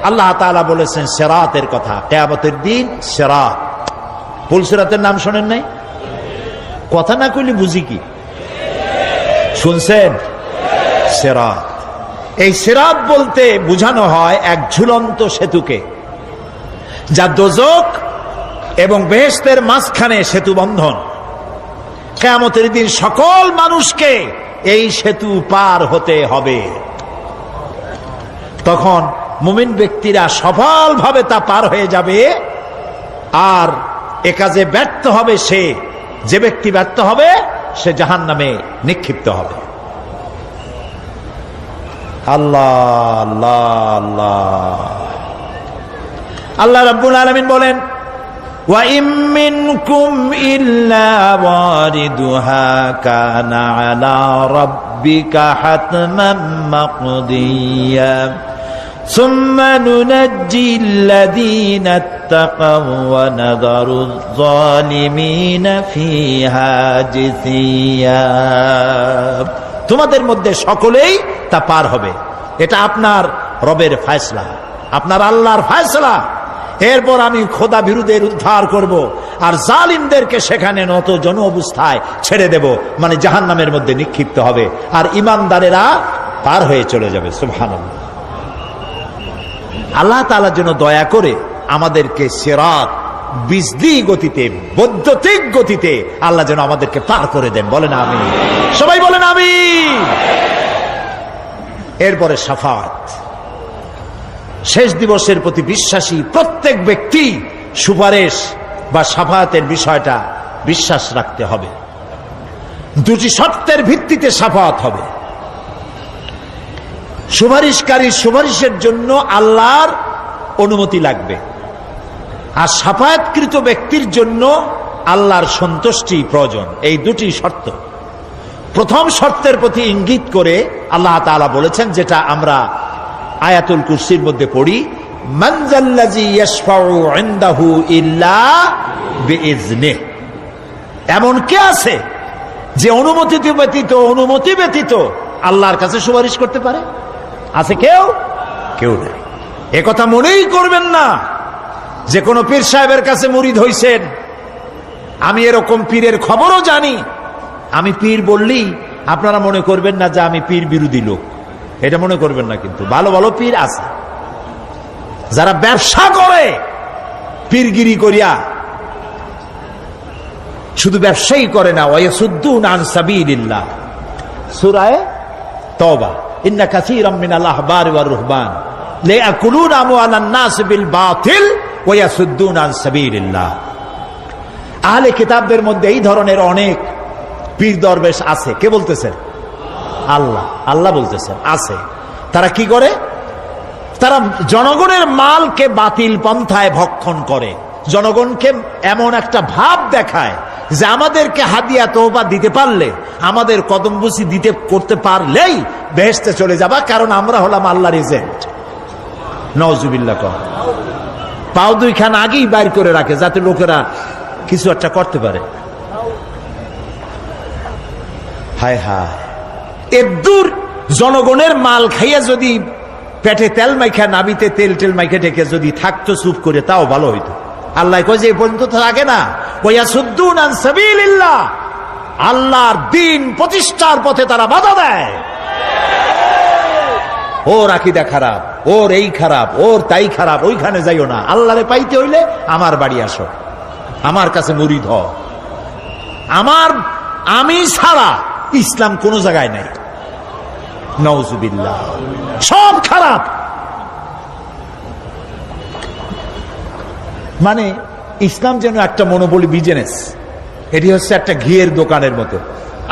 আল্লাহ তাআলা বলেছেন সিরাতের কথা, কিয়ামতের দিন সিরাত। পুলসিরাতের নাম শোনেন নাই? কথা না কইলে বুঝি কি? শুনছেন? সিরাত। এই সিরাত বলতে বোঝানো হয় এক ঝুলন্ত সেতুকে, যা দোজখ এবং বেহেশতের মাঝখানে সেতু বন্ধন। কিয়ামতের দিন সকল মানুষকে এই সেতু পার হতে হবে। তখন মুমিন ব্যক্তিরা সফলভাবে তা পার হয়ে যাবে, আর এ কাজে ব্যর্থ হবে সে, যে ব্যক্তি ব্যর্থ হবে সে জাহান্নামে নিক্ষিপ্ত হবে। আল্লাহ আল্লাহ আল্লাহ। আল্লাহ রাব্বুল আলামিন বলেন, ওয়া ইম মিনকুম ইল্লা ওয়ারিদুহা কানা আলা রাব্বিকা হাতমান মাকদিয়া সুম্মা নুনাজ্জিল্লাযীনা ইত্তাকাও ওয়া নাযারুয যালিমিনা ফিহা জিসিয়া। তোমাদের মধ্যে সকলেই তা পার হবে, এটা আপনার রবের ফয়সালা, আপনার আল্লাহর ফয়সালা। এরপর আমি খোদা বিরুদ্ধের উদ্ধার করব, আর জালিমদেরকে সেখানে নত জন অবস্থায় ছেড়ে দেব, মানে জাহান্নামের মধ্যে নিক্ষিপ্ত হবে, আর ঈমানদারেরা পার হয়ে চলে যাবে। সুবহানাল্লাহ। আল্লাহ তাআলা যেন দয়া করে আমাদেরকে সিরাত বিজলি গতিতে, বৈদ্যুতিক গতিতে আল্লাহ যেন আমাদেরকে পার করে দেন, বলেন আমিন। সবাই বলেন আমিন। এরপরে শাফাত, শেষ দিবসের প্রতি বিশ্বাসী প্রত্যেক ব্যক্তি সুপারিশ বা শাফাতের বিষয়টা বিশ্বাস রাখতে হবে। দুটি শর্তের ভিত্তিতে শাফাত হবে। সুপারিশকারী সুপারিশের জন্য আল্লাহর অনুমতি লাগবে, আর শাফায়াতকৃত ব্যক্তির জন্য আল্লাহর সন্তুষ্টি প্রয়োজন। এই দুটি শর্ত। প্রথম শর্তের প্রতি ইঙ্গিত করে আল্লাহ তাআলা বলেছেন, যেটা আমরা আয়াতুল কুরসির মধ্যে পড়ি, মান যাল্লাযী ইয়াশফাউ ইনদাহু ইল্লা বিইজনিহি। এমন কে আছে যে অনুমতি ব্যতীত আল্লাহর কাছে সুপারিশ করতে পারে? আছে কেউ? কেউ নেই। এ কথা মনেই করবেন না যে কোনো পীর সাহেবের কাছে মুরিদ হইছেন। আমি এরকম পীরের খবরও জানি। আমি পীর বললেই আপনারা মনে করবেন না যে আমি পীর বিরোধী লোক, এটা মনে করবেন না। কিন্তু ভালো ভালো পীর আছে যারা ব্যবসা করে পীরগিরি করিয়া, শুধু ব্যবসায়ী করে না, ওয়ায়াসুদ্দুনা আন সাবিলিল্লাহ, সূরা তাওবা ইন্না কাসীরাম মিনাল আহবারি ওয়ার রুহবান লিয়াকুলুনা আমওয়ালান নাস বিল বাতিল ওয়া ইয়াসুদ্দুনা আন সাবিলিল্লাহ। আহলে কিতাবদের মধ্যে এই ধরনের অনেক পীর দরবেশ আছে। কে বলতেছেন? আল্লাহ। আল্লাহ বলতেছেন আছে। তারা কি করে? তারা জনগণের মালকে বাতিল পন্থায় ভক্ষণ করে, জনগণকে এমন একটা ভাব দেখায় যে আমাদেরকে হাদিয়া তোহফা দিতে পারলে, আমাদের কদমবুসি দিতে করতে পারলেই বেহেশতে চলে যাবা, কারণ আমরা হলাম আল্লাহর এজেন্ট। নাউজুবিল্লাহ। পাও দুইখান আগেই বাইর করে রাখে যাতে লোকেরা কিছু একটা করতে পারে। হায় হায়, এদূর জনগণের মাল খাইয়া যদি পেটে তেল মাইখা, নাবিতে তেল টেল মাইখা ঢেকে যদি থাকতো চুপ করে, তাও ভালো হইতো। আল্লাহ কয় যে এই পর্যন্ত থাকে না, ওয়াসুদ্দুন আন সাবিলিল্লাহ, আল্লাহর দ্বীন প্রতিষ্ঠার পথে তারা বাধা দেয়। ওর আকীদা খারাপ, ওর এই খারাপ, ওর তাই খারাপ, ওইখানে যাইও না। আল্লাহরে পাইতে হইলে আমার বাড়ি আসো, আমার কাছে মুরিদ হও। আমি ছাড়া ইসলাম কোন জায়গায় নাই। নাউজুবিল্লাহ। সব খারাপ। মানে ইসলাম যেন একটা মনোপলি বিজনেস। এটি হচ্ছে একটা ঘিয়ের দোকানের মতো।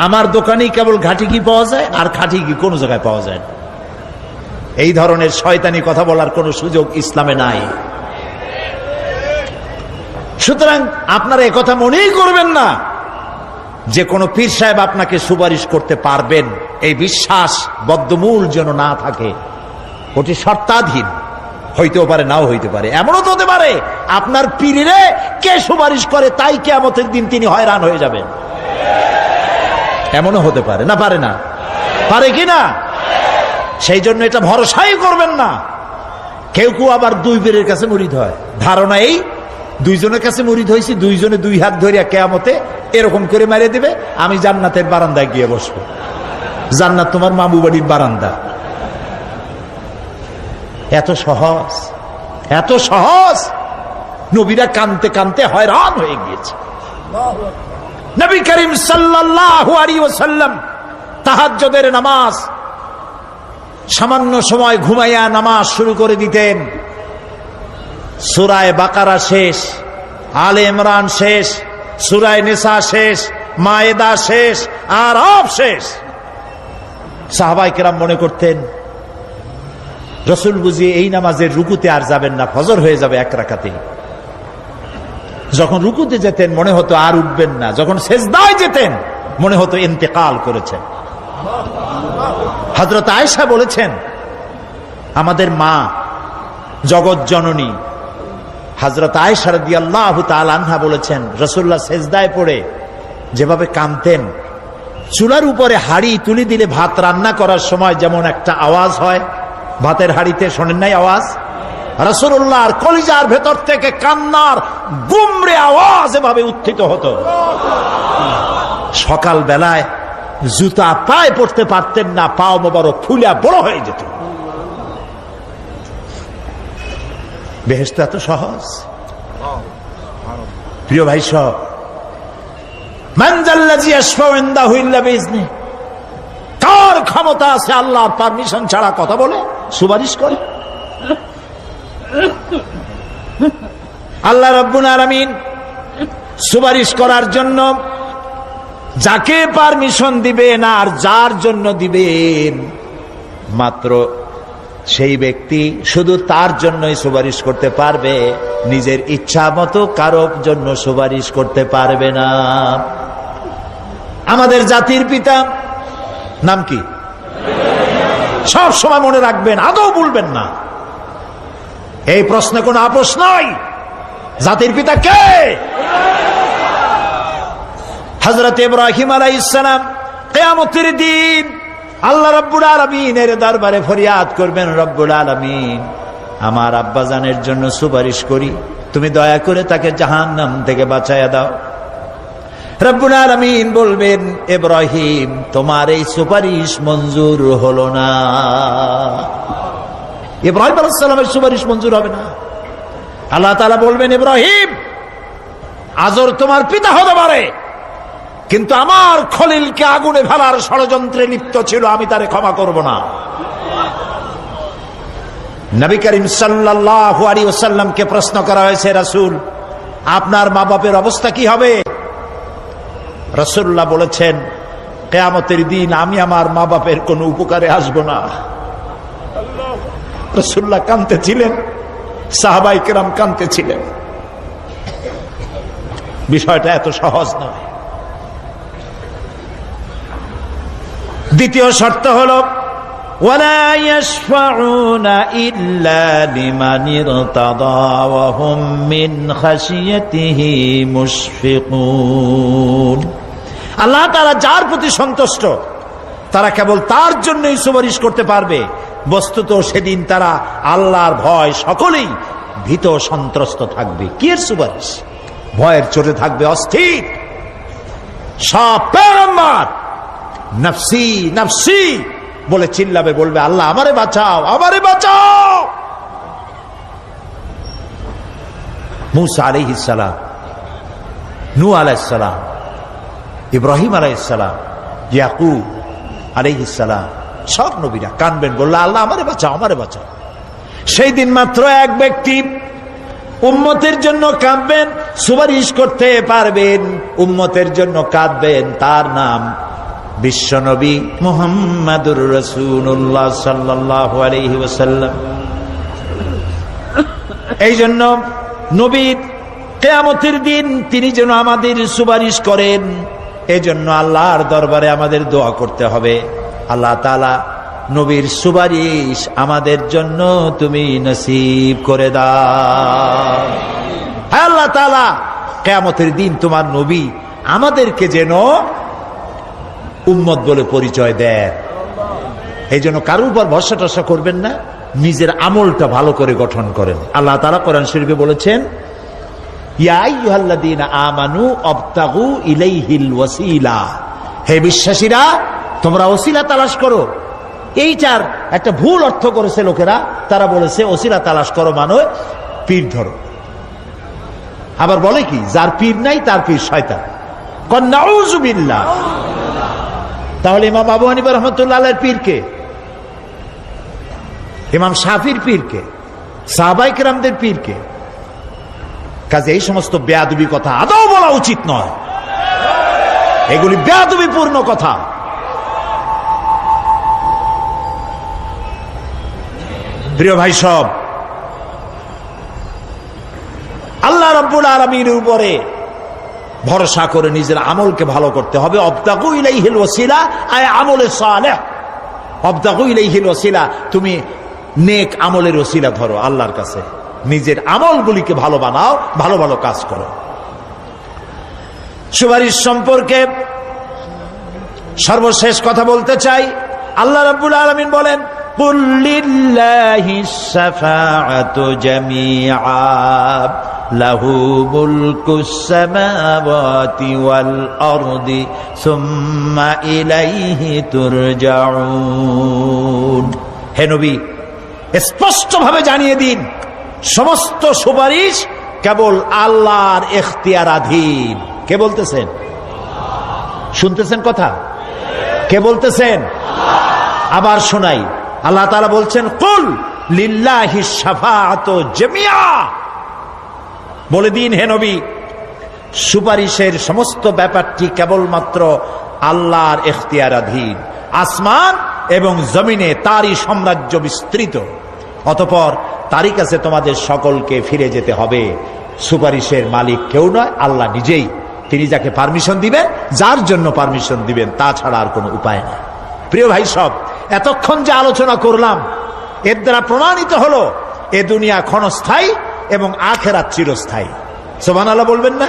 আমার দোকানেই কেবল ঘাটি ঘি পাওয়া যায়, আর খাঁটি ঘি কোনো জায়গায় পাওয়া যায় না। এই ধরনের শয়তানি কথা বলার কোনো সুযোগ ইসলামে নাই। সুতরাং আপনারা একথা মনেই করবেন না যে কোনো পীর সাহেব আপনাকে সুপারিশ করতে পারবেন, এই বিশ্বাস বদ্ধমূল যেন না থাকে। ওটি শর্তাধীন, হইতেও পারে নাও হইতে পারে। এমনও তো হতে পারে আপনার পীরে কে সুপারিশ করে তাই কিয়ামতের দিন তিনি হয়রান হয়ে যাবেন। এমনও হতে পারে, না পারে না? পারে কি না? সেই জন্য এটা ভরসাই করবেন না। কেউ কেউ আবার দুই পীরের কাছে মুরিদ হয়, ধারণা এই দুইজনের কাছে মুরিদ হয়েছি, দুইজনে দুই হাত ধরিয়া কিয়ামতে এরকম করে মারিয়ে দিবে, আমি জান্নাতের বারান্দায় গিয়ে বসবো। জান্নাত তোমার মামু বাড়ির বারান্দা। এত সহজ, এত সহজ। নবীরা কানতে কানতে হয়রান হয়ে গিয়েছে। নবী করিম সাল্লাল্লাহু আলাইহি ওয়াসাল্লাম তাহাজ্জুদের নামাজ সামান্য সময় ঘুমাইয়া নামাজ শুরু করে দিতেন। সূরা বাকারা শেষ, আলে ইমরান শেষ, সূরা নিসা শেষ, মায়েদা শেষ, আরাফ শেষ। সাহাবায়ে কেরাম মনে করতেন রাসূল বুঝি এই নামাজের রুকুতে আর যাবেন না, ফজর হয়ে যাবে এক রাকাতে। যখন রুকুতে যেতেন মনে হতো আর উঠবেন না, যখন সেজদায় যেতেন মনে হতো ইন্তেকাল করেছেন। হযরত আয়েশা বলেছেন, আমাদের মা জগৎ জননী হযরত আয়েশা রাদিয়াল্লাহু তাআলা আনহা বলেছেন, রাসূলুল্লাহ সেজদায় পড়ে যেভাবে কাঁদতেন, চুলার উপরে হাড়ি তুলে দিলে ভাত রান্না করার সময় যেমন একটা আওয়াজ হয়, ভাতের হাড়িতে শোনেন নাই আওয়াজ? রাসূলুল্লাহর কলিজার ভেতর থেকে কান্নার গুমরে আওয়াজ এভাবে উত্থিত হতো। সকাল বেলায় জুতা পায়ে পড়তে পারতেন না, পাও মোবারক ফুলা বড় হয়ে যেত। বেহেশত এত সহজ। প্রিয় ভাই সব, মান যাল্লাযী ইয়াশফাউ ইনদাহু ইল্লা বিইজনিহি, কার ক্ষমতা আছে আল্লাহর পারমিশন ছাড়া কথা বলে, সুপারিশ করে? আল্লাহ রাব্বুল আলামিন সুপারিশ করার জন্য যাকে পারমিশন দিবেন আর যার জন্য দিবেন, মাত্র সেই ব্যক্তি শুধু তার জন্যই সুপারিশ করতে পারবে, নিজের ইচ্ছা মতো কারোর জন্য সুপারিশ করতে পারবে না। আমাদের জাতির পিতা নাম কি? সব সময় মনে রাখবেন, আদৌ ভুলবেন না। এই প্রশ্নে কোনো আপোষ নয়। জাতির পিতা কে? হযরত ইব্রাহিম আলাইহিস সালাম কিয়ামতের দিন আল্লাহ রাব্বুল আলামিনের দরবারে ফরিয়াদ করবেন, রব্বুল আলামিন আমার আব্বাজানের জন্য সুপারিশ করি, তুমি দয়া করে তাকে জাহান্নাম থেকে বাঁচায়া দাও। রব্বুল আলামিন বলবেন, ইব্রাহিম তোমার এই সুপারিশ মঞ্জুর হলো না। ইব্রাহিম আলাইহিস সালামের সুপারিশ মঞ্জুর হবে না। আল্লাহ তাআলা বলবেন, ইব্রাহিম আজর তোমার পিতা হতে পারে, কিন্তু আমার খলিলকে আগুনে ফেলার ষড়যন্ত্রে লিপ্ত ছিল, আমি তারে ক্ষমা করব না। নবী করিম সাল্লাল্লাহু আলাইহি ওয়াসাল্লামকে প্রশ্ন করা হয়েছে, রাসূল আপনার মা বাপের অবস্থা কি হবে? রাসূলুল্লাহ বলেছেন, কিয়ামতের দিন আমি আমার মা বাপের কোনো উপকারে আসব না। রাসূলুল্লাহ কাঁদতেছিলেন, সাহাবায়ে কেরাম কাঁদতেছিলেন। বিষয়টা এত সহজ নয়। দ্বিতীয় শর্ত হলো ওয়ালা ইয়াশফাউনা ইল্লা লিমান ইরতাদা ওয়া হুম মিন খাশিয়াতিহি মুশফিকুন। আল্লাহ তাআলা যার প্রতি সন্তুষ্ট তারা কেবল তার জন্যই সুপারিশ করতে পারবে। বস্তুত সেদিন তারা আল্লাহর ভয় সকলেই ভীত সন্ত্রস্ত থাকবে। কি এর সুপারিশ? ভয়ের চোটে থাকবে অস্থির। সব পয়গম্বর নফসি নফসি বলে চিল্লাবে, বলবে আল্লাহ আমারে বাঁচাও, আমারে বাঁচাও। মূসা আলাইহিস সালাম, নূহ আলাইহিস সালাম, ইব্রাহিম আলাইহিস সালাম, ইয়াকুব আলাইহিস সালাম, সব নবীরা কাঁদবেন, বললে আল্লাহ আমারে বাঁচাও, আমারে বাঁচাও। সেই দিন মাত্র এক ব্যক্তি উম্মতের জন্য কাঁদবেন, সুপারিশ করতে পারবেন, উম্মতের জন্য কাঁদবেন, তার নাম বিশ্বনবী মুহাম্মাদুর রাসূলুল্লাহ সাল্লাল্লাহু আলাইহি ওয়াসাল্লাম। এই জন্য নবী কিয়ামতের দিন তিনি যেন আমাদের সুপারিশ করেন, এজন্য আল্লাহর দরবারে আমাদের দোয়া করতে হবে, আল্লাহ তাআলা নবীর সুপারিশ আমাদের জন্য তুমি নসিব করে দাও। হ্যাঁ আল্লাহ তাআলা, কিয়ামতের দিন তোমার নবী আমাদেরকে যেন উম্মত বলে পরিচয় দেন। এই জন্য কারোর উপর ভরসা টরসা করবেন না, নিজের আমলটা ভালো করে গঠন করেন। আল্লাহ তাআলা কোরআন শরীফে বলেছেন, ইয়া আইয়ুহাল্লাযীনা আমানু আবতাগু ইলাইহিল ওয়াসিলা, হে বিশ্বাসীরা তোমরা ওসিলা তালাশ করো। এইটার একটা ভুল অর্থ করেছে লোকেরা, তারা বলেছে ওসিলা তালাশ করো মানে পীর ধরো। আবার বলে কি, যার পীর নাই তার পীর শয়তান। নাউযু বিল্লাহ। তাহলে ইমাম আবু হানিফা রাহমাতুল্লাহ আলাইহির পীর কে? ইমাম শাফির পীর কে? সাহাবায়ে কেরামদের পীর কে? কাজে এই সমস্ত বেয়াদবি কথা আদৌ বলা উচিত নয়, এগুলি বেয়াদবিপূর্ণ কথা। প্রিয় ভাই সব, আল্লাহ রাব্বুল আলামিনের উপরে ভরসা করে নিজের আমলকে ভালো করতে হবে। অবতাগু ইলাইহিল ওয়াসিলা আয় আমলে সালেহ। অবতাগু ইলাইহিল ওয়াসিলা, তুমি নেক আমলের ওসিলা ধরো আল্লাহর কাছে, নিজের আমলগুলিকে ভালো বানাও, ভালো ভালো কাজ করো। সুপারিশ সম্পর্কে সর্বশেষ কথা বলতে চাই। আল্লাহ রাব্বুল আলামিন বলেন, কুল লিল্লাহিস শাফাআতু জামিআ লাহু মুলকুস সামাওয়াতি ওয়াল আরদি সুম্মা ইলাইহি তুরজাউন। হে নবী, স্পষ্টভাবে জানিয়ে দিন, সমস্ত সুপারিশ কেবল আল্লাহর ইখতিয়ারাধীন। কে বলতেছেন? শুনতেছেন কথা? কে বলতেছেন? আবার শোনাই, আল্লাহ তাআলা বলছেন, কুল লিল্লাহিস শাফাআতু জামিআ। বলে দিন হে নবী, সুপারিশের সমস্ত ব্যাপারটি কেবলমাত্র আল্লাহর ইখতিয়ারাধীন। আসমান এবং জমিনে তারই সাম্রাজ্য বিস্তৃত, অতঃপর তারই কাছে তোমাদের সকলকে ফিরে যেতে হবে। সুপারিশের মালিক কেউ নয়, আল্লাহ নিজেই। তিনি যাকে পারমিশন দিবেন, যার জন্য পারমিশন দিবেন, তাছাড়া আর কোনো উপায় নেই। প্রিয় ভাই সব, এতক্ষণ যে আলোচনা করলাম এর দ্বারা প্রমাণিত হলো এ দুনিয়া ক্ষণস্থায়ী এবং আখিরাত চিরস্থায়ী। সুবহানাল্লাহ বলবেন না?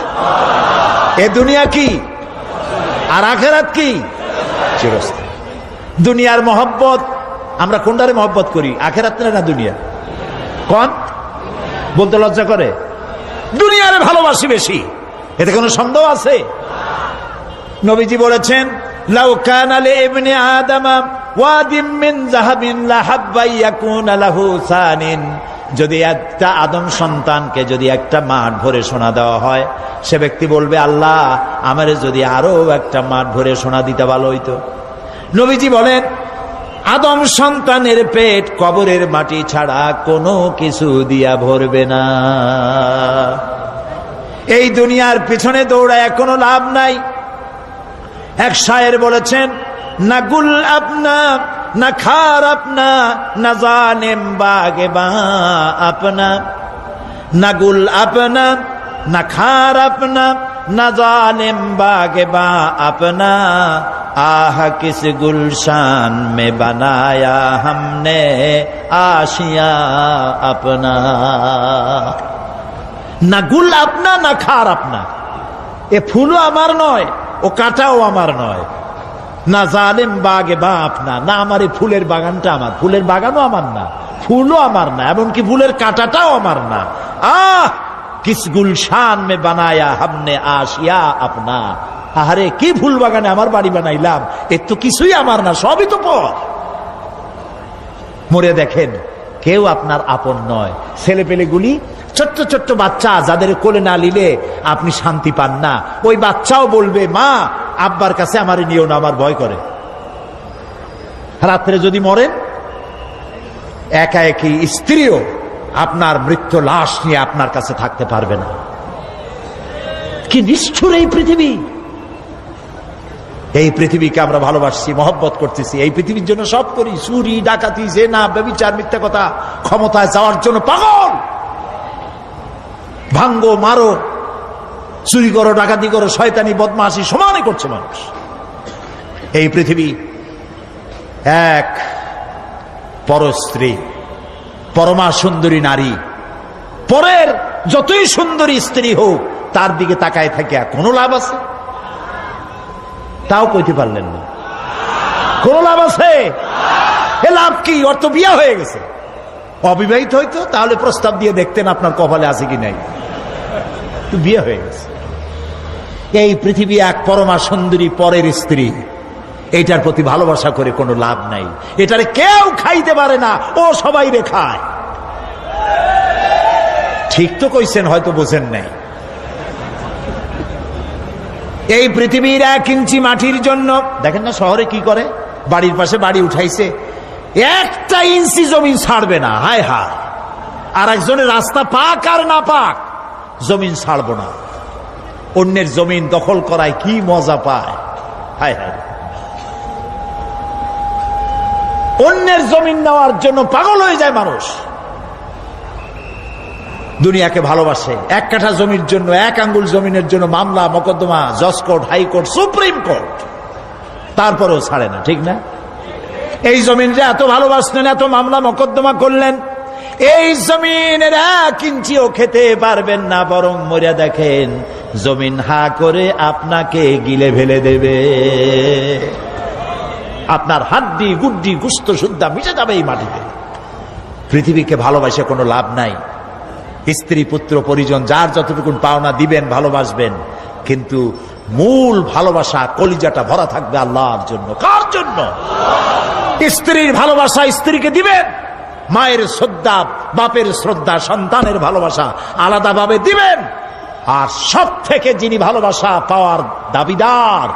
এ দুনিয়া কি আর আখিরাত কি? চিরস্থায়ী। দুনিয়ার মহব্বত আমরা কোনটারে মহব্বত করি, আখিরাত না দুনিয়া? কোন বলতে লজ্জা করে? দুনিয়ারে ভালোবাসি বেশি, এতে কোনো সন্দেহ আছে? নবীজি বলেছেন, লাউ কানা লিইবনি আদামা ওয়াদিম মিন যাহাবিন লাহাব্বা ইয়াকুনা লাহু সানিন। যদি একটা আদম সন্তানকে যদি একটা মাঠ ভরে সোনা দেওয়া হয়, সে ব্যক্তি বলবে, আল্লাহ আমারে যদি আরো একটা মাঠ ভরে সোনা দিতে ভালো হইতো। নবীজি বলেন, আদম সন্তানের পেট কবরের মাটি ছাড়া কোনো কিছু দিয়া ভরবে না। এই দুনিয়ার পিছনে দৌড়ায় কোনো লাভ নাই। এক শায়ের বলেছেন, না গুল আপনা না খার আপনা না জানেম বাগে বা আপনা, না গুল আপনা না খার আপনা না জানেম বাগে বা আপনা, আহ কিস গুলশান মে বানায়া हमने आशिया अपना। না গুল আপনা না খার আপনা, এ ফুলও আমার নয়, ও কাটাও আমার নয়। না জালেম বাগে বা আপনা, না আমার এই ফুলের বাগানটা আমার, ফুলের বাগানও আমার না, ফুলও আমার না, এমনকি ফুলের কাঁটাটাও আমার না। আহ কিস গুলশান মে বানায়া हमने आशिया अपना। আরে কি ফুল বাগানে আমার বাড়ি বানাইলাম, এর তো কিছুই আমার না, সবই তো পর। মরে দেখেন কেউ আপনার আপন নয়। ছেলে পেলেগুলি ছোট্ট ছোট্ট বাচ্চা, যাদের কোলে না নিলে আপনি শান্তি পান না, ওই বাচ্চাও বলবে মা আব্বার কাছে আমার নিও না, আমার ভয় করে। রাত্রে যদি মরেন, একা একই স্ত্রীও আপনার মৃত্যু লাশ নিয়ে আপনার কাছে থাকতে পারবে না। কি নিষ্ঠুর এই পৃথিবী! এই পৃথিবীকে আমরা ভালোবাসছি, মহব্বত করতেছি, এই পৃথিবীর জন্য সব করি, চুরি ডাকাতি জেনা ব্যভিচার মিথ্যা কথা, ক্ষমতায় যাওয়ার জন্য পাগল। ভাঙ্গো মারো, চুরি করো, ডাকাতি করো, শয়তানি বদমাশি সমানে করছে মানুষ। এই পৃথিবী এক পরস্ত্রী, পরমা সুন্দরী নারী, পরের যতই সুন্দরী স্ত্রী হোক তার দিকে তাকায় থাকে কোনো লাভ আছে? তাও কইতে পারলেন না, কোন লাভ আছে? এ লাভ কি? ওর তো বিয়া হয়ে গেছে। অবিবাহিত হইতো তাহলে প্রস্তাব দিয়ে দেখতেন আপনার কপালে আছে কি নাই, তো বিয়ে হয়ে গেছে। এই পৃথিবী এক পরমা সুন্দরী পরের স্ত্রী, এইটার প্রতি ভালোবাসা করে কোনো লাভ নাই। এটারে কেউ খাইতে পারে না, ও সবাই রে খায়। ঠিক তো কইছেন, হয়তো বোঝেন নাই। এই পৃথিবীর 1 ইঞ্চি মাটির জন্য দেখেন না শহরে কি করে, বাড়ির পাশে বাড়ি উঠাইছে, 1 ইঞ্চি জমিন ছাড়বে না। হায় হায়! আর একজনের রাস্তা পাক আর না পাক, জমিন ছাড়বো না। অন্যের জমিন দখল করায় কি মজা পায়! হায় হায়! অন্যের জমিন নেওয়ার জন্য পাগল হয়ে যায় মানুষ। দুনিয়াকে ভালোবাসে, 1 কাঠা জমির জন্য, 1 আঙ্গুল জমিনের জন্য মামলা মোকদ্দমা, জজ কোর্ট, হাইকোর্ট, সুপ্রিম কোর্ট, তারপরেও ছাড়ে না। ঠিক না? এই জমিনটা এত ভালোবাসলেন, এত মামলা মোকদ্দমা করলেন, এই জমিনের 1 ইঞ্চিও খেতে পারবেন না, বরং মরিয়া দেখেন জমিন হা করে আপনাকে গিলে ফেলে দেবে। আপনার হাড্ডি গুড্ডি গুস্ত সুদ্ধা মিশে যাবে এই মাটিতে। পৃথিবীকে ভালোবাসে কোনো লাভ নাই। স্ত্রী পুত্র পরিজন যার যতটুকু পাওনা দিবেন, ভালোবাসবেন, কিন্তু মূল ভালোবাসা কলিজাটা ভরা থাকবে আল্লাহর জন্য। কার জন্য? স্ত্রীর ভালোবাসা স্ত্রীকে দিবেন, মায়ের শ্রদ্ধা, বাপের শ্রদ্ধা, সন্তানের ভালোবাসা আলাদাভাবে দিবেন। আর সব থেকে যিনি ভালোবাসা পাওয়ার দাবিদার,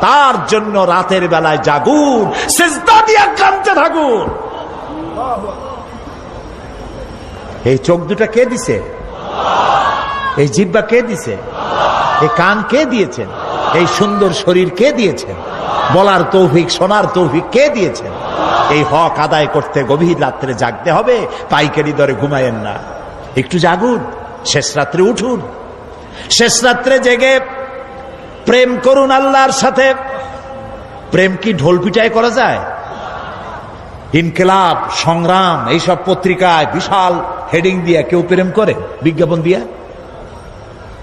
তার জন্য রাতের বেলায় জাগুন, সিজদা দিয়া কাঁদতে থাকুন। এই চোখ দুটা কে দিছে? এই জিহ্বা কে দিছে? এই কান কে দিয়েছেন? এই সুন্দর শরীর কে দিয়েছেন? বলার তৌফিক, শোনার তৌফিক কে দিয়েছেন? এই হক আদায় করতে গভীর রাত্রে জাগতে হবে, পাইকারি দরে ঘুমায়েন না, একটু জাগুন, শেষ রাত্রে উঠুন, শেষ রাত্রে জেগে প্রেম করুন আল্লাহর সাথে। প্রেম কি ঢোল পিটায় করা যায়? ইনকিলাব, সংগ্রাম, এইসব পত্রিকায় বিশাল হেডিং দিয়ে কেউ প্রেম করে? বিজ্ঞাপন দিয়া,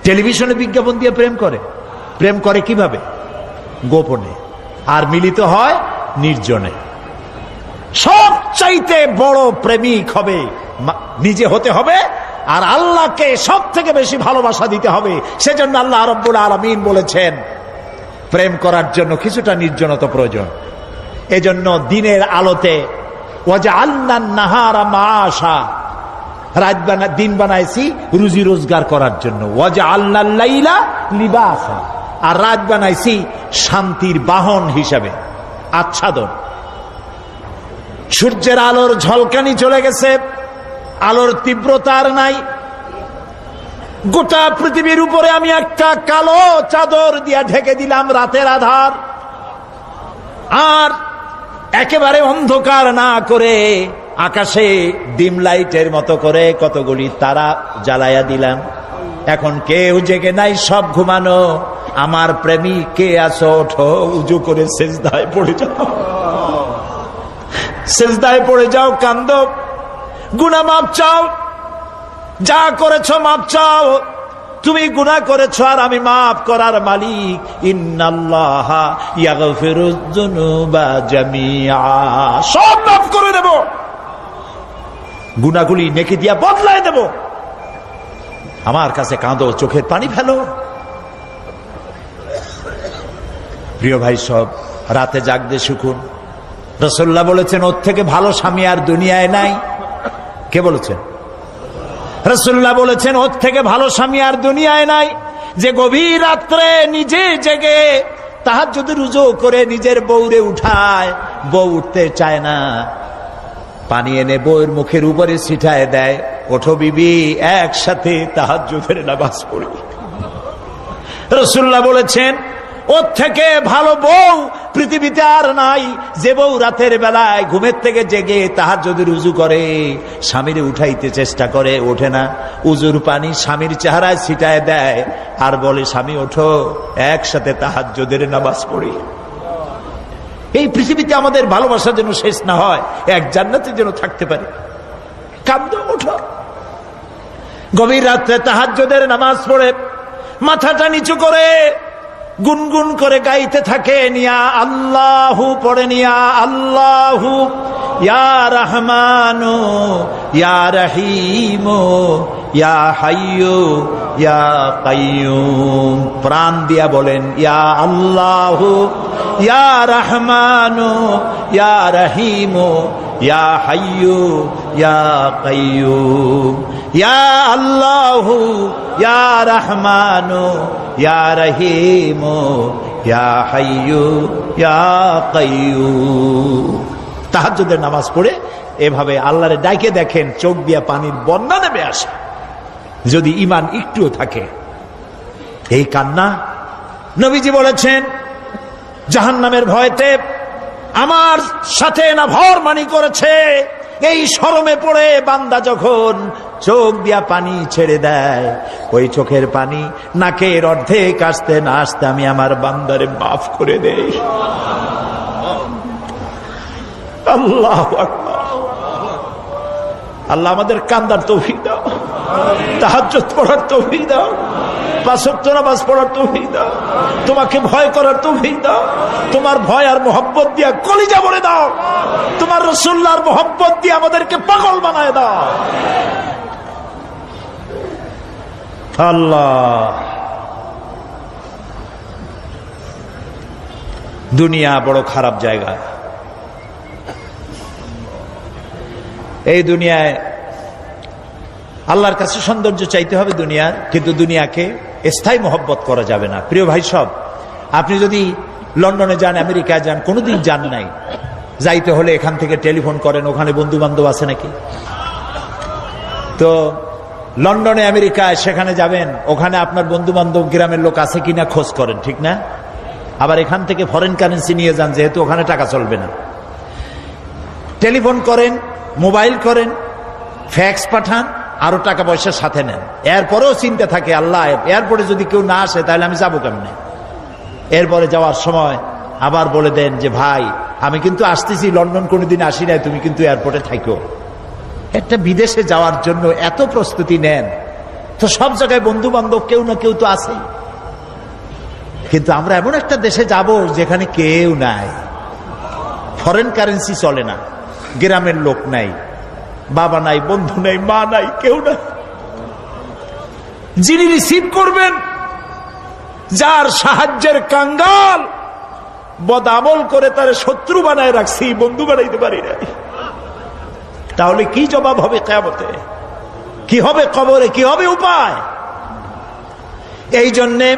টেলিভিশনে বিজ্ঞাপন দিয়ে প্রেম করে? প্রেম করে কিভাবে? গোপনে, আর মিলিত হয় নির্জনে। সবচাইতে বড় প্রেমিক হবে নিজে হতে হবে, আর আল্লাহকে সব থেকে বেশি ভালোবাসা দিতে হবে। সেজন্য আল্লাহ রাব্বুল আলামিন বলেছেন প্রেম করার জন্য কিছুটা নির্জনতা প্রয়োজন। এজন্য দিনের আলোতে ওয়াজআলনান নাহারা মাআশা, দিন বানাইছি রুজি রোজগার করার জন্য। ওয়াজআলনাল লাইলা লিবাসা, আর রাত বানাইছি শান্তির বাহন হিসাবে, আচ্ছাদন। সূর্যের আলোর ঝলকানি চলে গেছে, আলোর তীব্রতা আর নাই। গোটা পৃথিবীর উপরে আমি একটা কালো চাদর দিয়া ঢেকে দিলাম রাতের আধার, আর একেবারে অন্ধকার না করে আকাশে ডিম লাইটের মতো করে কতগুলি তারা জ্বালাইয়া দিলাম। এখন কেউ জেগে নাই, সব ঘুমানো। আমার প্রেমিক কে আছো, ওঠো, উজু করে সেজদায় পড়ে যাও, সেজদায় পড়ে যাও, কান্দো, গুনাহ মাপ চাও, যা করেছো মাপ চাও। তুমি গুনাহ করেছো আর আমি মাফ করার মালিক। ইন্নাল্লাহা ইয়াগফিরুয যুনুবা জামিআ, সব মাফ করে দেব, গুনাহগুলি নেকি দিয়া বদলায় দেব। আমার কাছে কাঁদো, চোখের পানি ফেলো। প্রিয় ভাই, সব রাতে জাগতে শিখুন। রাসূলুল্লাহ বলেছেন, ওর থেকে ভালো স্বামী আর দুনিয়ায় নাই। কে বলেছেন? রাসূলুল্লাহ বলেছেন, ওর থেকে ভালো স্বামী আর দুনিয়ায় নাই, যে গভীর রাত্রে নিজে জেগে তাহাজ্জুদ রুজু করে নিজের বউরে উঠায়। বউ উঠতে চায় না, পানি এনে বউয়ের মুখের উপরে ছিটায় দেয়, ওঠো বিবি, একসাথে তাহাজ্জুদের নামাজ পড়ি। রাসূলুল্লাহ বলেছেন, ওর থেকে ভালো বউ পৃথিবীতে আর নাই, যে বউ রাতের বেলায় ঘুমের থেকে জেগে তাহাজ্জুদের উজু করে, স্বামীরে উঠাইতে চেষ্টা করে, ওঠে না, উজুর পানি স্বামীর চেহারায় ছিটায় দেয় আর বলে, স্বামী ওঠো, একসাথে তাহাজ্জুদের নামাজ পড়ি। এই পৃথিবীতে আমাদের ভালোবাসা যেন শেষ না হয়, এক জান্নাতে যেন থাকতে পারে। কাঁদো, ওঠো। গভীর রাত্রে তাহাজ্জুদের নামাজ পড়ে মাথাটা নিচু করে গুনগুন করে গাইতে থাকেন, ইয়া আল্লাহু পড়েন, ইয়া আল্লাহু, ইয়া রহমানু, ইয়া রহিমু, ইয়া হাইয়ু, ইয়া কাইয়ুম। প্রাণ দিয়া বলেন, ইয়া আল্লাহু, ইয়া রহমানু, ইয়া রহিমু, ইয়া হাইয়ু, ইয়া কাইয়ুম। ইয়া আল্লাহু, ইয়া রহমানু, ইয়া রহিমু, ইয়া হাইয়ু, ইয়া কাইয়ুম। তাহাজ্জুদের নামাজ পড়ে এভাবে আল্লাহরে ডাকে দেখেন, চোখ দিয়া পানির বন্যা নেমে আসে, যদি ঈমান একটুও থাকে। এই কান্না, নবীজি বলেছেন, জাহান্নামের ভয়তে আমার সাথে না ভরমানি করেছে। এই শরমে পড়ে বান্দা যখন চোখ দিয়া পানি ছেড়ে দেয়, ওই চোখের পানি নাকের অর্ধেক আসতে না আসতে আমি আমার বান্দারে মাফ করে দেই। আল্লাহু আকবার। আল্লাহ আমাদের কান্দার তৌফিক দাও, তাহাজ্জুদ পড়ার তৌফিক দাও, পাঁচ ওয়াক্ত নামাজ পড়ার তৌফিক দাও, তোমাকে ভয় করার তৌফিক দাও, তোমার ভয় আর মোহব্বত দিয়া কলিজা ভরে দাও, তোমার রাসূলুল্লাহর মোহব্বত দিয়ে আমাদেরকে পাগল বানায় দাও। আল্লাহ, দুনিয়া বড় খারাপ জায়গা। এই দুনিয়ায় আল্লাহর কাছে সৌন্দর্য চাইতে হবে দুনিয়ার, কিন্তু দুনিয়াকে স্থায়ী মোহব্বত করা যাবে না। প্রিয় ভাই, সব আপনি যদি লন্ডনে যান, আমেরিকায় যান, কোনোদিন যান নাই, যাইতে হলে এখান থেকে টেলিফোন করেন, ওখানে বন্ধু বান্ধব আছে নাকি। তো লন্ডনে আমেরিকায় সেখানে যাবেন, ওখানে আপনার বন্ধু বান্ধব গ্রামের লোক আছে কিনা খোঁজ করেন, ঠিক না? আবার এখান থেকে ফরেন কারেন্সি নিয়ে যান, যেহেতু ওখানে টাকা চলবে না। টেলিফোন করেন, মোবাইল করেন, ফ্যাক্স পাঠান, আরো টাকা পয়সা সাথে নেন। এরপরেও চিন্তা থাকে, আল্লাহ এরপরে যদি কেউ না আসে তাহলে আমি যাবো কেমনে। এরপরে যাওয়ার সময় আবার বলে দেন যে, ভাই আমি কিন্তু আসতেছি, লন্ডন কোনোদিন আসি নাই, তুমি কিন্তু এয়ারপোর্টে থাকো। একটা বিদেশে যাওয়ার জন্য এত প্রস্তুতি নেন, তো সব জায়গায় বন্ধু বান্ধব কেউ না কেউ তো আছেই। কিন্তু আমরা এমন একটা দেশে যাব যেখানে কেউ নাই, ফরেন কারেন্সি চলে না, গ্রামের লোক নাই, বাবা নাই, বন্ধু নাই, মা নাই, কেউ নাই। যিনি রিসিভ করবেন, যার সাহায্যের কাঙ্গাল, বদামল করে তার শত্রু বানায় রাখছি, বন্ধু বানাইতে পারি নাই, তাহলে কি জবাব হবে কিয়ামতে? কি হবে কবরে? কি হবে উপায়? এই জন্যে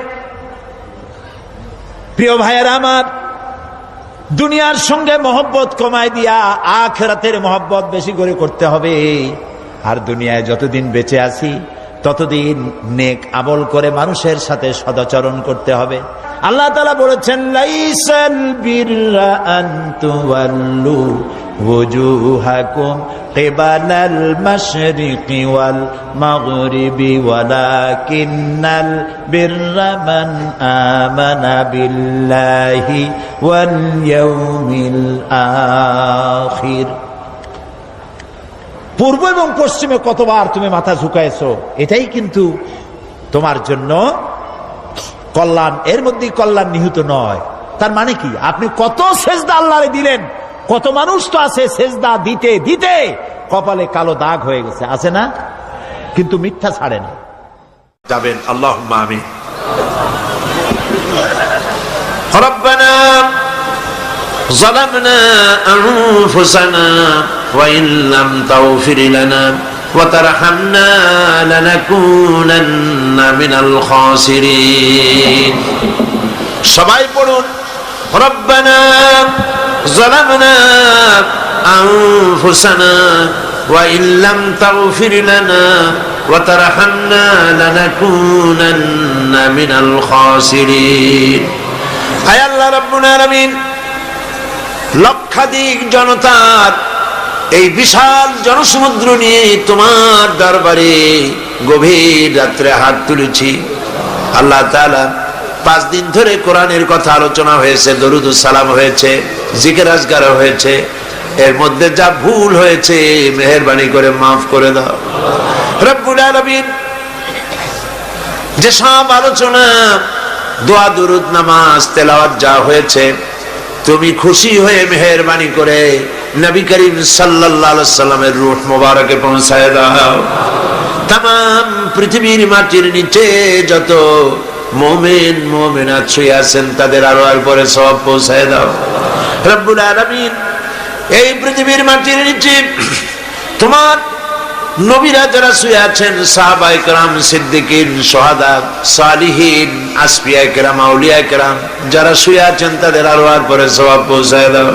প্রিয় ভাইয়েরা আমার, দুনিয়ার সঙ্গে মহব্বত কমায় দিয়া আখিরাতের মহব্বত বেশি করে করতে হবে। আর দুনিয়ায় যতদিন বেঁচে আছি ততদিন নেক আমল করে মানুষের সাথে সদাচরণ করতে হবে। আল্লাহ তাআলা বলেছেন, লাইসাল বিররা আন তুওয়াল্লু ওয়াজুহাকুম কিবালাল মাশরিকি ওয়াল মাগরিবি ওয়ালাকিন্নাল বিররা মান আমানা বিল্লাহি ওয়াল ইয়াউমিল আখির। পূর্ব এবং পশ্চিমে কতবার তুমি মাথা ঝুঁকাইছো, এটাই কিন্তু তোমার জন্য কল্যাণ, এর মধ্যে কল্যাণ নিহিত নয়। তার মানে কি, আপনি কত সেজদা আল্লাহরে দিলেন, কত মানুষ তো আছে সেজদা দিতে দিতে কপালে কালো দাগ হয়ে গেছে, আছে না? কিন্তু মিথ্যা ছাড়ে না। যাবেন আল্লাহুম্মা আমিন। রব্বানা যালামনা আনফুসানা ওয়া ইন লাম তাগফির লানা ওয়া তারহামনা লানাকুনান্না মিনাল খাসিরিন। সবাই পড়ুন, রব্বানা যালামনা আনফুসানা ওয়া ইন লাম তাগফির লানা ওয়া তারহামনা লানাকুনান্না মিনাল খাসিরিন। আয় আল্লাহ রাব্বুল আলামিন, লক্ষাধিক জনতার এই বিশাল জনসমুদ্র নিয়ে তোমার দরবারে গভীর রাত্রে হাত তুলেছি। আল্লাহ তাআলা 5 দিন ধরে কোরআনের কথা আলোচনা হয়েছে, দরুদ ও সালাম হয়েছে, জিকির আজকার হয়েছে। এর মধ্যে যা ভুল হয়েছে মেহেরবানি করে মাফ করে দাও রব্বুল আলামিন। যে সব আলোচনা, দোয়া, দরুদ, নামাজ, তেলাওয়াত যা হয়েছে, তুমি খুশি হয়ে মেহেরবানি করে নবী করিম সাল্লাল্লাহু আলাইহি সাল্লামের রূহ মোবারকে পৌঁছায় দাও। तमाम পৃথিবীর মাটির নিচে যত মুমিন মুমিনাত শুয়ে আছেন তাদের আরো পরে সব পৌঁছায় দাও রব্বুল আলামিন। এই পৃথিবীর মাটির নিচে তোমার নবীরা যারা শুয়ে আছেন, সাহাবায়ে কেরাম, সিদ্দিকিন, শুহাদা, সালিহিন, আসফিয়ায়ে কেরাম, আউলিয়ায়ে কেরাম যারা শুয়ে আছেন তাদের আরো পরে সওয়াব পৌঁছায় দাও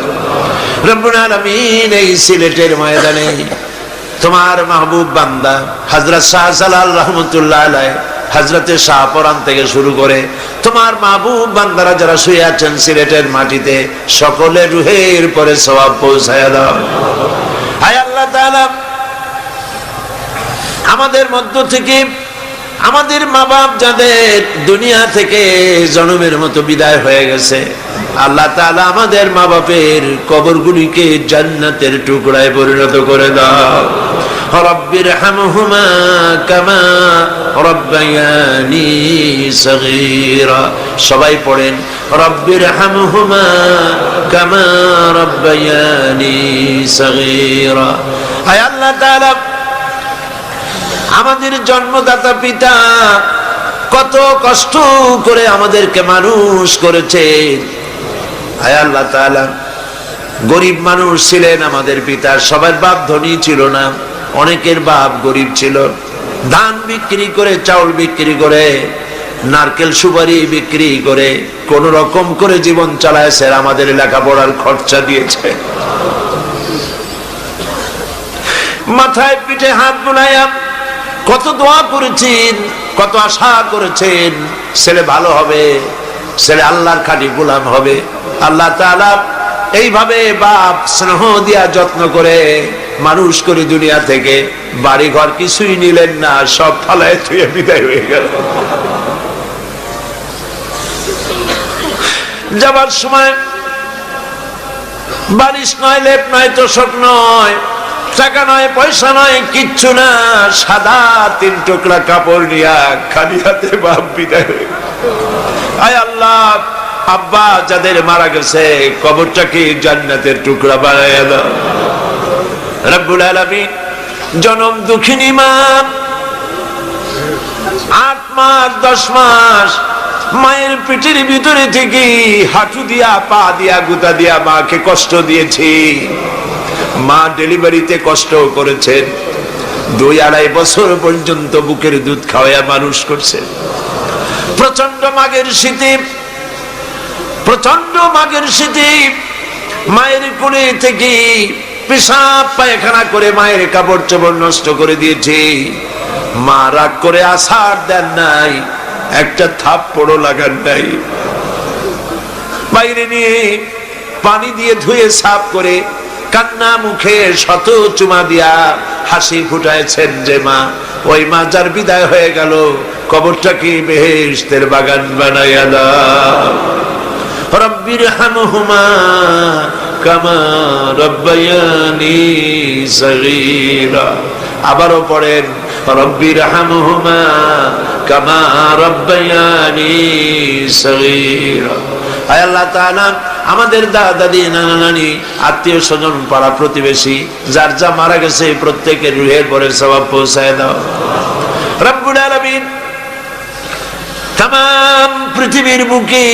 রব্বুল আলামিন। এই সিলেটের ময়দানে তোমার মাহবুব বান্দা হযরত শাহজালাল রাহমাতুল্লাহ আলাইহি, হযরতে শাহপরান থেকে শুরু করে তোমার মাহবুব বান্দারা যারা শুয়ে আছেন সিলেটের মাটিতে, সকলের রুহের পরে সওয়াব পৌঁছায় দাও। হায় আল্লাহ তাআলা, আমাদের মধ্য থেকে আমাদের মা বাপ যাদের দুনিয়া থেকে জনমের মতো বিদায় হয়ে গেছে, আল্লাহ তাআলা আমাদের মা বাপের কবরগুলিকে জান্নাতের টুকরায় পরিণত করে দাও। রব্বির হামহুমা কামা রব্বায়ানি সগীরা। সবাই পড়েন, রব্বির হামহুমা কামা রব্বায়ানি সগীরা। হায় আল্লাহ তাআলা, আমাদের জন্মদাতা পিতা কত কষ্ট করে আমাদেরকে মানুষ করেছে। হায় আল্লাহ তাআলা, গরিব মানুষ ছিলেন আমাদের পিতা, সবার বাপ ধনী ছিল না, অনেকের বাপ গরিব ছিল। ধান বিক্রি করে, চাউল বিক্রি করে, নারকেল সুপারি বিক্রি করে কোন রকম করে জীবন চালায়ছে, আমাদের লেখাপড়ার খরচা দিয়েছে। মাথায় পিঠে হাত বুলাইয়া কত দোয়া করেছেন, কত আশা করেছেন ছেলে ভালো হবে, ছেলে আল্লাহর খাঁটি গোলাম হবে। আল্লাহ তাআলা এইভাবে বাপ স্নেহ দিয়া যত্ন করে মানুষ করে দুনিয়া থেকে বাড়ি ঘর কিছুই নিলেন না, সব ফালায় থুয়ে বিদায় হয়ে গেল। যাবার সময় বালিশ নয়, লেপ নয়, তোষক নয়, টাকা নয়, পয়সা নয়, কিচ্ছু না, সাদা 3 টুকরা কাপড় নিয়া খালি হাতে বাপ বিদায় হয়ে গেল। আয় আল্লাহ, আব্বা যাদের মারা গেছে কবরটাকে জান্নাতের টুকরা বানাইয়া দাও রব্বুল আলামিন। জনম দুঃখিনী মা 8 মাস 10 মাস মায়ের পেটের ভিতরে থেকে হাঁটু দিয়া, পা দিয়া, গুতা দিয়া মাকে কষ্ট দিয়েছি। মা ডেলিভারিতে কষ্ট করেছেন, 2-2.5 বছর পর্যন্ত বুকের দুধ খাওয়াইয়া মানুষ করছে। প্রচন্ড মাঘের শীতে মায়ের কোলে থেকে পেশাব পায়খানা করে মায়ের কাপড় চোপড় নষ্ট করে দিয়েছে। মা রাগ করে আছাড় দেন নাই, একটা থাপ্পড়ও লাগান নাই। বাইরে নিয়ে পানি দিয়ে ধুয়ে সাফ করে কান্না মুখে শত চুমা দিয়া হাসি ফুটাইছেন যে মা, ওই মা যার বিদায় হয়ে গেল, কবরটাকে বেহেশতের বাগান বানাইয়া দাও। রব্বির হামহুমা কামা রব্বায়ানি সগীরা। আবারও পড়েন, রব্বির হামহুমা কামা রব্বায়ানি সগীরা। আয় আল্লাহ তাআলা, আমাদের দাদা দাদি নানা নানি আত্মীয় স্বজন পাড়া প্রতিবেশী যার যা মারা গেছে প্রত্যেকের রুহের পরের সওয়াব পৌঁছায় দাও রব্বুল আলামিন। তামাম পৃথিবীর বুকে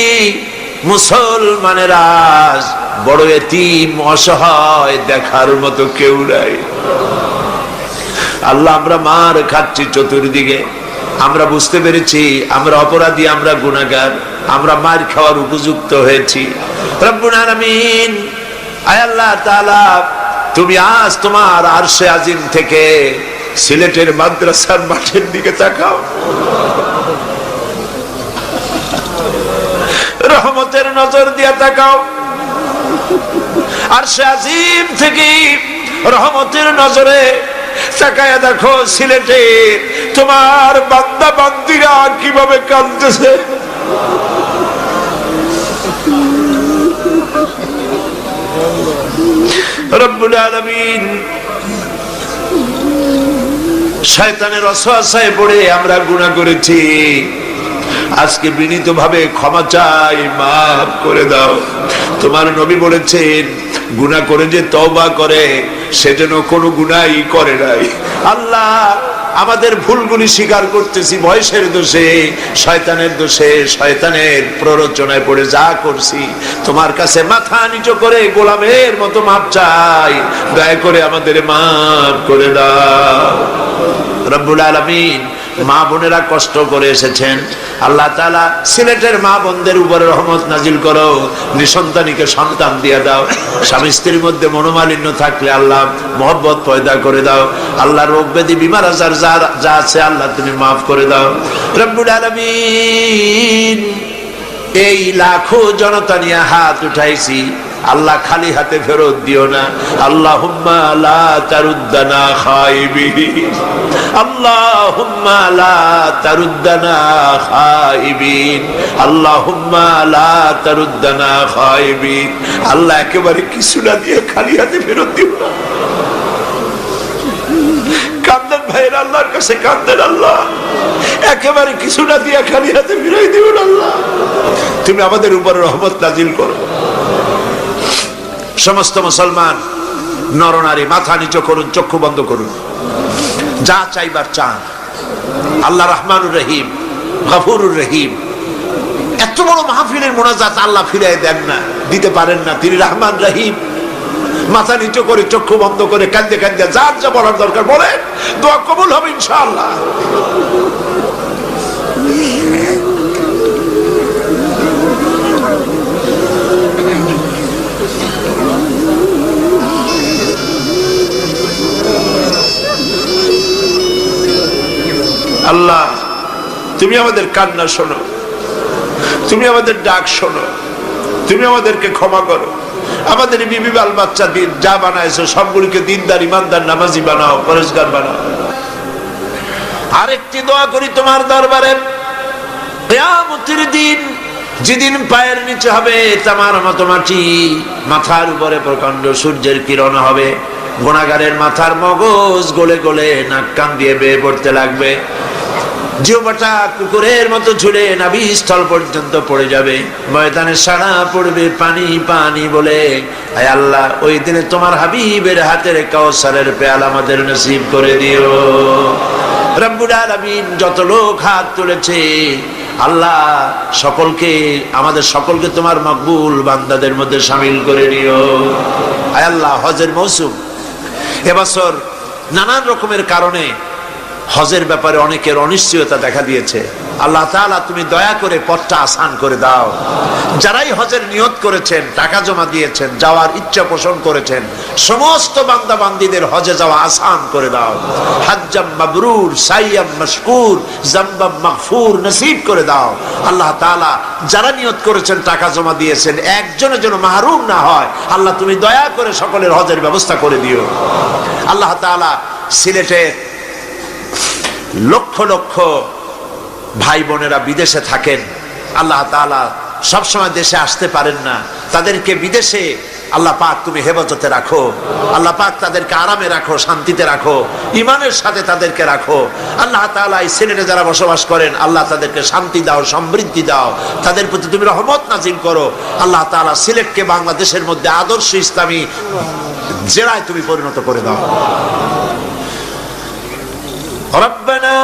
মুসলমানের আজ বড় এতিম অসহায়, দেখার মতো কেউ নাই। আল্লাহ, আমরা মার খাচ্ছি চতুর্দিকে, আমরা বুঝতে পেরেছি আমরা অপরাধী, আমরা গুনাহগার, আমরা মার খাওয়ার উপযুক্ত হয়েছি। রব্বুল আলামিন, আয় আল্লাহ তাআলা, তুমি আজ তোমার আরশে আজিম থেকে সিলেটের মাদ্রাসার মাঠের দিকে তাকাও, রহমতের নজর দিয়ে তাকাও। আরশে আজিম থেকে রহমতের নজরে তাকায়া দেখো সিলেটে তোমার বান্দা বান্দিরা কিভাবে কাঁদতেছে। রব্বুল আলামিন, শয়তানের ওয়াসওয়াসায় পড়ে আমরা গুনাহ করেছি, আজকে বিনীতভাবে ক্ষমা চাই, মাফ করে দাও। তোমার নবী বলেছেন, গুনাহ করে যে তওবা করে সে যেন কোনো গুনাহই করে নাই। আল্লাহ, আমাদের ভুলগুলি স্বীকার করতেছি, বয়সের দোষে, শয়তানের দোষে, শয়তানের প্ররোচনায় পড়ে যা করছি, তোমার কাছে মাথা নিচু করে গোলামের মতো মাপ চাই, দয়া করে আমাদের মাফ করে দাও। রব্বুল আলামিন, মা বোনেরা কষ্ট করে এসেছেন, আল্লাহ তাআলা সিলেটের মা বোনদের উপরে রহমত নাজিল করো, নিঃসন্তানীকে সন্তান দিয়ে দাও। স্বামী স্ত্রীর মধ্যে মনোমালিন্য থাকলে আল্লাহ মহব্বত পয়দা করে দাও। আল্লাহ, রোগ ব্যাধি বিমার আজার যা আছে আল্লাহ তুমি মাফ করে দাও। রব্বুল আলামিন, এই লাখো জনতা নিয়ে হাত উঠাইছি, আল্লাহ খালি হাতে ফেরত দিও না। আল্লাহুম্মা লা তারুদ্দানা খাইবিন, আল্লাহুম্মা লা তারুদ্দানা খাইবিন, আল্লাহুম্মা লা তারুদ্দানা খাইবিন। আল্লাহ, একেবারে কিছু না দিয়ে খালি হাতে ফেরত দিও না। কান্দেন ভাইয়ের, আল্লাহর কাছে কান্দেন, আল্লাহ একেবারে কিছু না দিয়ে খালি হাতে ফিরাই দিও না। আল্লাহ, তুমি আমাদের উপরে রহমত নাজিল করো। সমস্ত মুসলমান নরনারী মাথা নিচু করুন, চক্ষু বন্ধ করুন, যা চাইবার চান। আল্লাহ রহমানুর রহিম, গফুরুর রহিম। এত বড় মাহফিলের মোনাজাত আল্লাহ ফিরাই দেন না, দিতে পারেন না। তিনি রহমান রহিম। মাথা নিচু করে চক্ষু বন্ধ করে কাঁদতে কাঁদতে যার যা বলার দরকার বলেন, দোয়া কবুল হবে ইনশাআল্লাহ। আল্লাহ, তুমি আমাদের কান্না শোনো, তুমি আমাদের ডাক শোনো, তুমি আমাদেরকে ক্ষমা করো। আমাদের বিবি বাল বাচ্চা দিন যা বানাইছো সবগুলিকে দিনদার, ইমানদার, নামাজি বানাও, পরেশগার বানাও। আরেকটি দোয়া করি তোমার দরবারে, কিয়ামতের দিন যেদিন পায়ের নিচে হবে তামার মতো মাটি, মাথার উপরে প্রকাণ্ড সূর্যের কিরণ হবে, গুনাহগারের মাথার মগজ গলে গলে নাক কান দিয়ে বেয়ে পড়তে লাগবে, জিহ্বাটা কুকুরের মতো ঝুলে নাভিস্থল পর্যন্ত পড়ে যাবে, ময়দানে সাড়া পড়বে পানি পানি বলে। আয় আল্লাহ, ওই দিনে তোমার হাবিবের হাতের কাউসারের পেয়ালা আমাদের নসিব করে দিও। রব্বুল আলামিন, যত লোক হাত তুলেছে আল্লাহ সকলকে, আমাদের সকলকে তোমার মকবুল বান্দাদের মধ্যে শামিল করে নিও। আয় আল্লাহ, হজের মৌসুম এবছর নানান রকমের কারণে হজের ব্যাপারে অনেকের অনিশ্চয়তা দেখা দিয়েছে। আল্লাহ তাআলা তুমি দয়া করে পথটা আসান করে দাও। যারাই হজের নিয়ত করেছেন, টাকা জমা দিয়েছেন, যাওয়ার ইচ্ছা পোষণ করেছেন, সমস্ত বান্দা বান্দীদের হজে যাওয়া আসান করে দাও। হাজ্জাম মাবরুর, সাইয়াম মাশকুর, জামবাম মাগফুর নসিব করে দাও। আল্লাহ তাআলা যারা নিয়ত করেছেন, টাকা জমা দিয়েছেন, একজনের জন্য মাহরুম না হয়। আল্লাহ তুমি দয়া করে সকলের হজের ব্যবস্থা করে দিও। আল্লাহ তাআলা সিলেটের লক্ষ লক্ষ ভাই বোনেরা বিদেশে থাকেন, আল্লাহ তাআলা সবসময় দেশে আসতে পারেন না, তাদেরকে বিদেশে আল্লাহ পাক তুমি হেফাজতে রাখো। আল্লাহ পাক তাদেরকে আরামে রাখো, শান্তিতে রাখো, ইমানের সাথে তাদেরকে রাখো। আল্লাহ তাআলা এই সিলেটে যারা বসবাস করেন, আল্লাহ তাদেরকে শান্তি দাও, সমৃদ্ধি দাও, তাদের প্রতি তুমি রহমত নাজিল করো। আল্লাহ তাআলা সিলেটকে বাংলাদেশের মধ্যে আদর্শ ইসলামী জেলায় তুমি পরিণত করে দাও। ربنا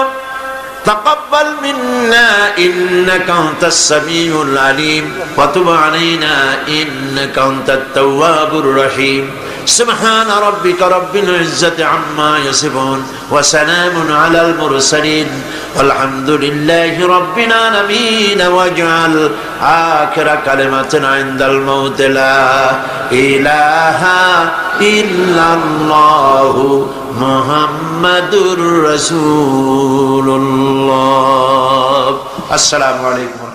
تقبل منا إنك أنت السميع العليم وتب علينا إنك أنت التواب الرحيم سبحان ربك رب العزة عما يصفون وسلام على المرسلين والحمد لله رب العالمين واجعل آخر كلمة عند الموت لا إله إلا الله মুহাম্মাদুর রাসূলুল্লাহ। আসসালামু আলাইকুম।